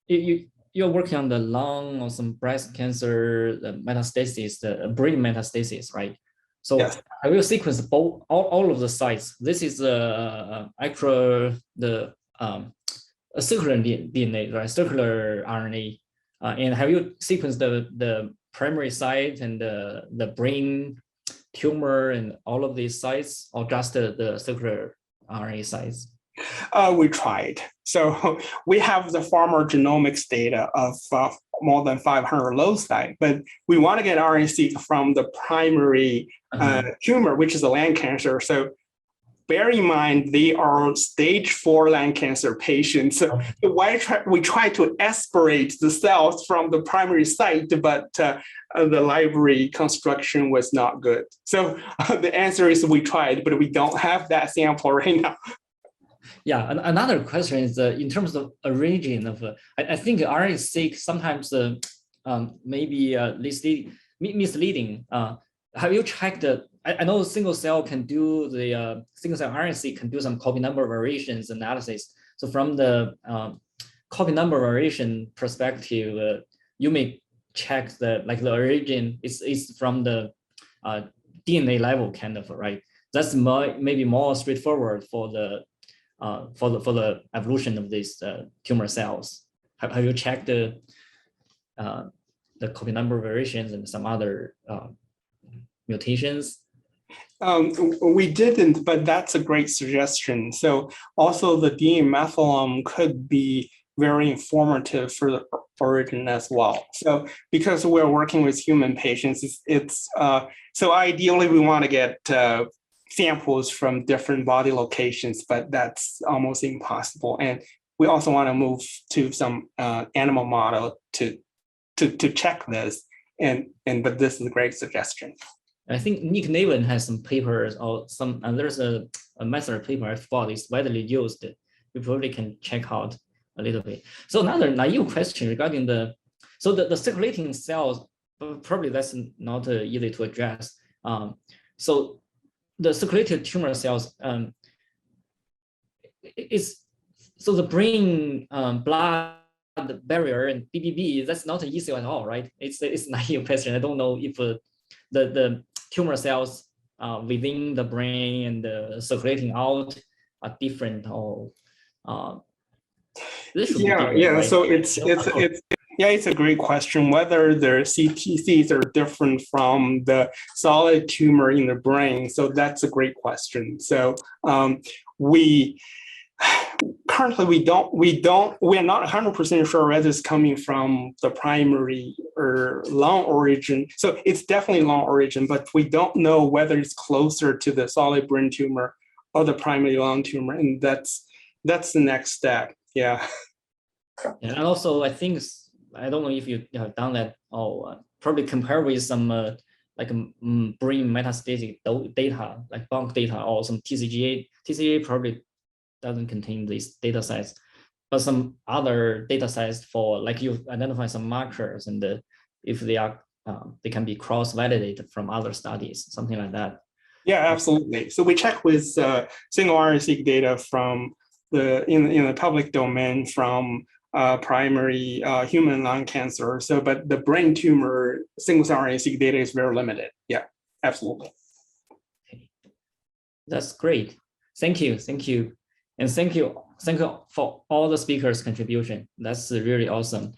You're working on the lung or some breast cancer metastasis, the brain metastasis, right? So yes. I will sequence all of the sites. This is actual the circular DNA, right? Circular RNA. And have you sequenced the primary site and the brain tumor and all of these sites, or just the circular RNA sites? We tried. So we have the former genomics data of more than 500 loci, but we want to get RNA-seq from the primary tumor, which is a lung cancer. So bear in mind, they are stage 4 lung cancer patients. So we try to aspirate the cells from the primary site, but the library construction was not good. So the answer is we tried, but we don't have that sample right now. Yeah, another question is in terms of origin of, I think RNA-seq sometimes maybe misleading. Have you checked I know single cell can do the single cell RNA-seq can do some copy number variations analysis. So from the copy number variation perspective, you may check the origin is from the DNA level kind of, right? That's maybe more straightforward for the evolution of these tumor cells. Have you checked the copy number variations and some other mutations? We didn't, but that's a great suggestion. So also the DNA methylome could be very informative for the origin as well. So because we're working with human patients, it's so ideally we want to get samples from different body locations, but that's almost impossible. And we also want to move to some animal model to check this. But this is a great suggestion. I think Nick Naven has some papers or some, and there's a method paper I thought is widely used. You probably can check out a little bit. So another naive question regarding the circulating cells, probably that's not easy to address. So the circulated tumor cells, so the brain blood barrier and BBB, that's not easy at all, right? It's a naive question. I don't know if the tumor cells within the brain and circulating out are different or yeah. So it's a great question whether the CTCs are different from the solid tumor in the brain. So that's a great question. So currently we're not 100% sure whether it's coming from the primary or lung origin. So it's definitely lung origin, but we don't know whether it's closer to the solid brain tumor or the primary lung tumor, and that's the next step. Yeah. And also, I think I don't know if you have done that or probably compare with some brain metastatic data, like bulk data or some TCGA. TCGA probably doesn't contain these data sets, but some other data sets for like you identify some markers and if they are they can be cross-validated from other studies, something like that. Yeah, absolutely. So we check with single RNA-seq data from in the public domain from primary human lung cancer. So, but the brain tumor single-cell RNA-seq data is very limited. Yeah, absolutely. Okay. That's great. Thank you. And thank you for all the speakers' contribution. That's really awesome.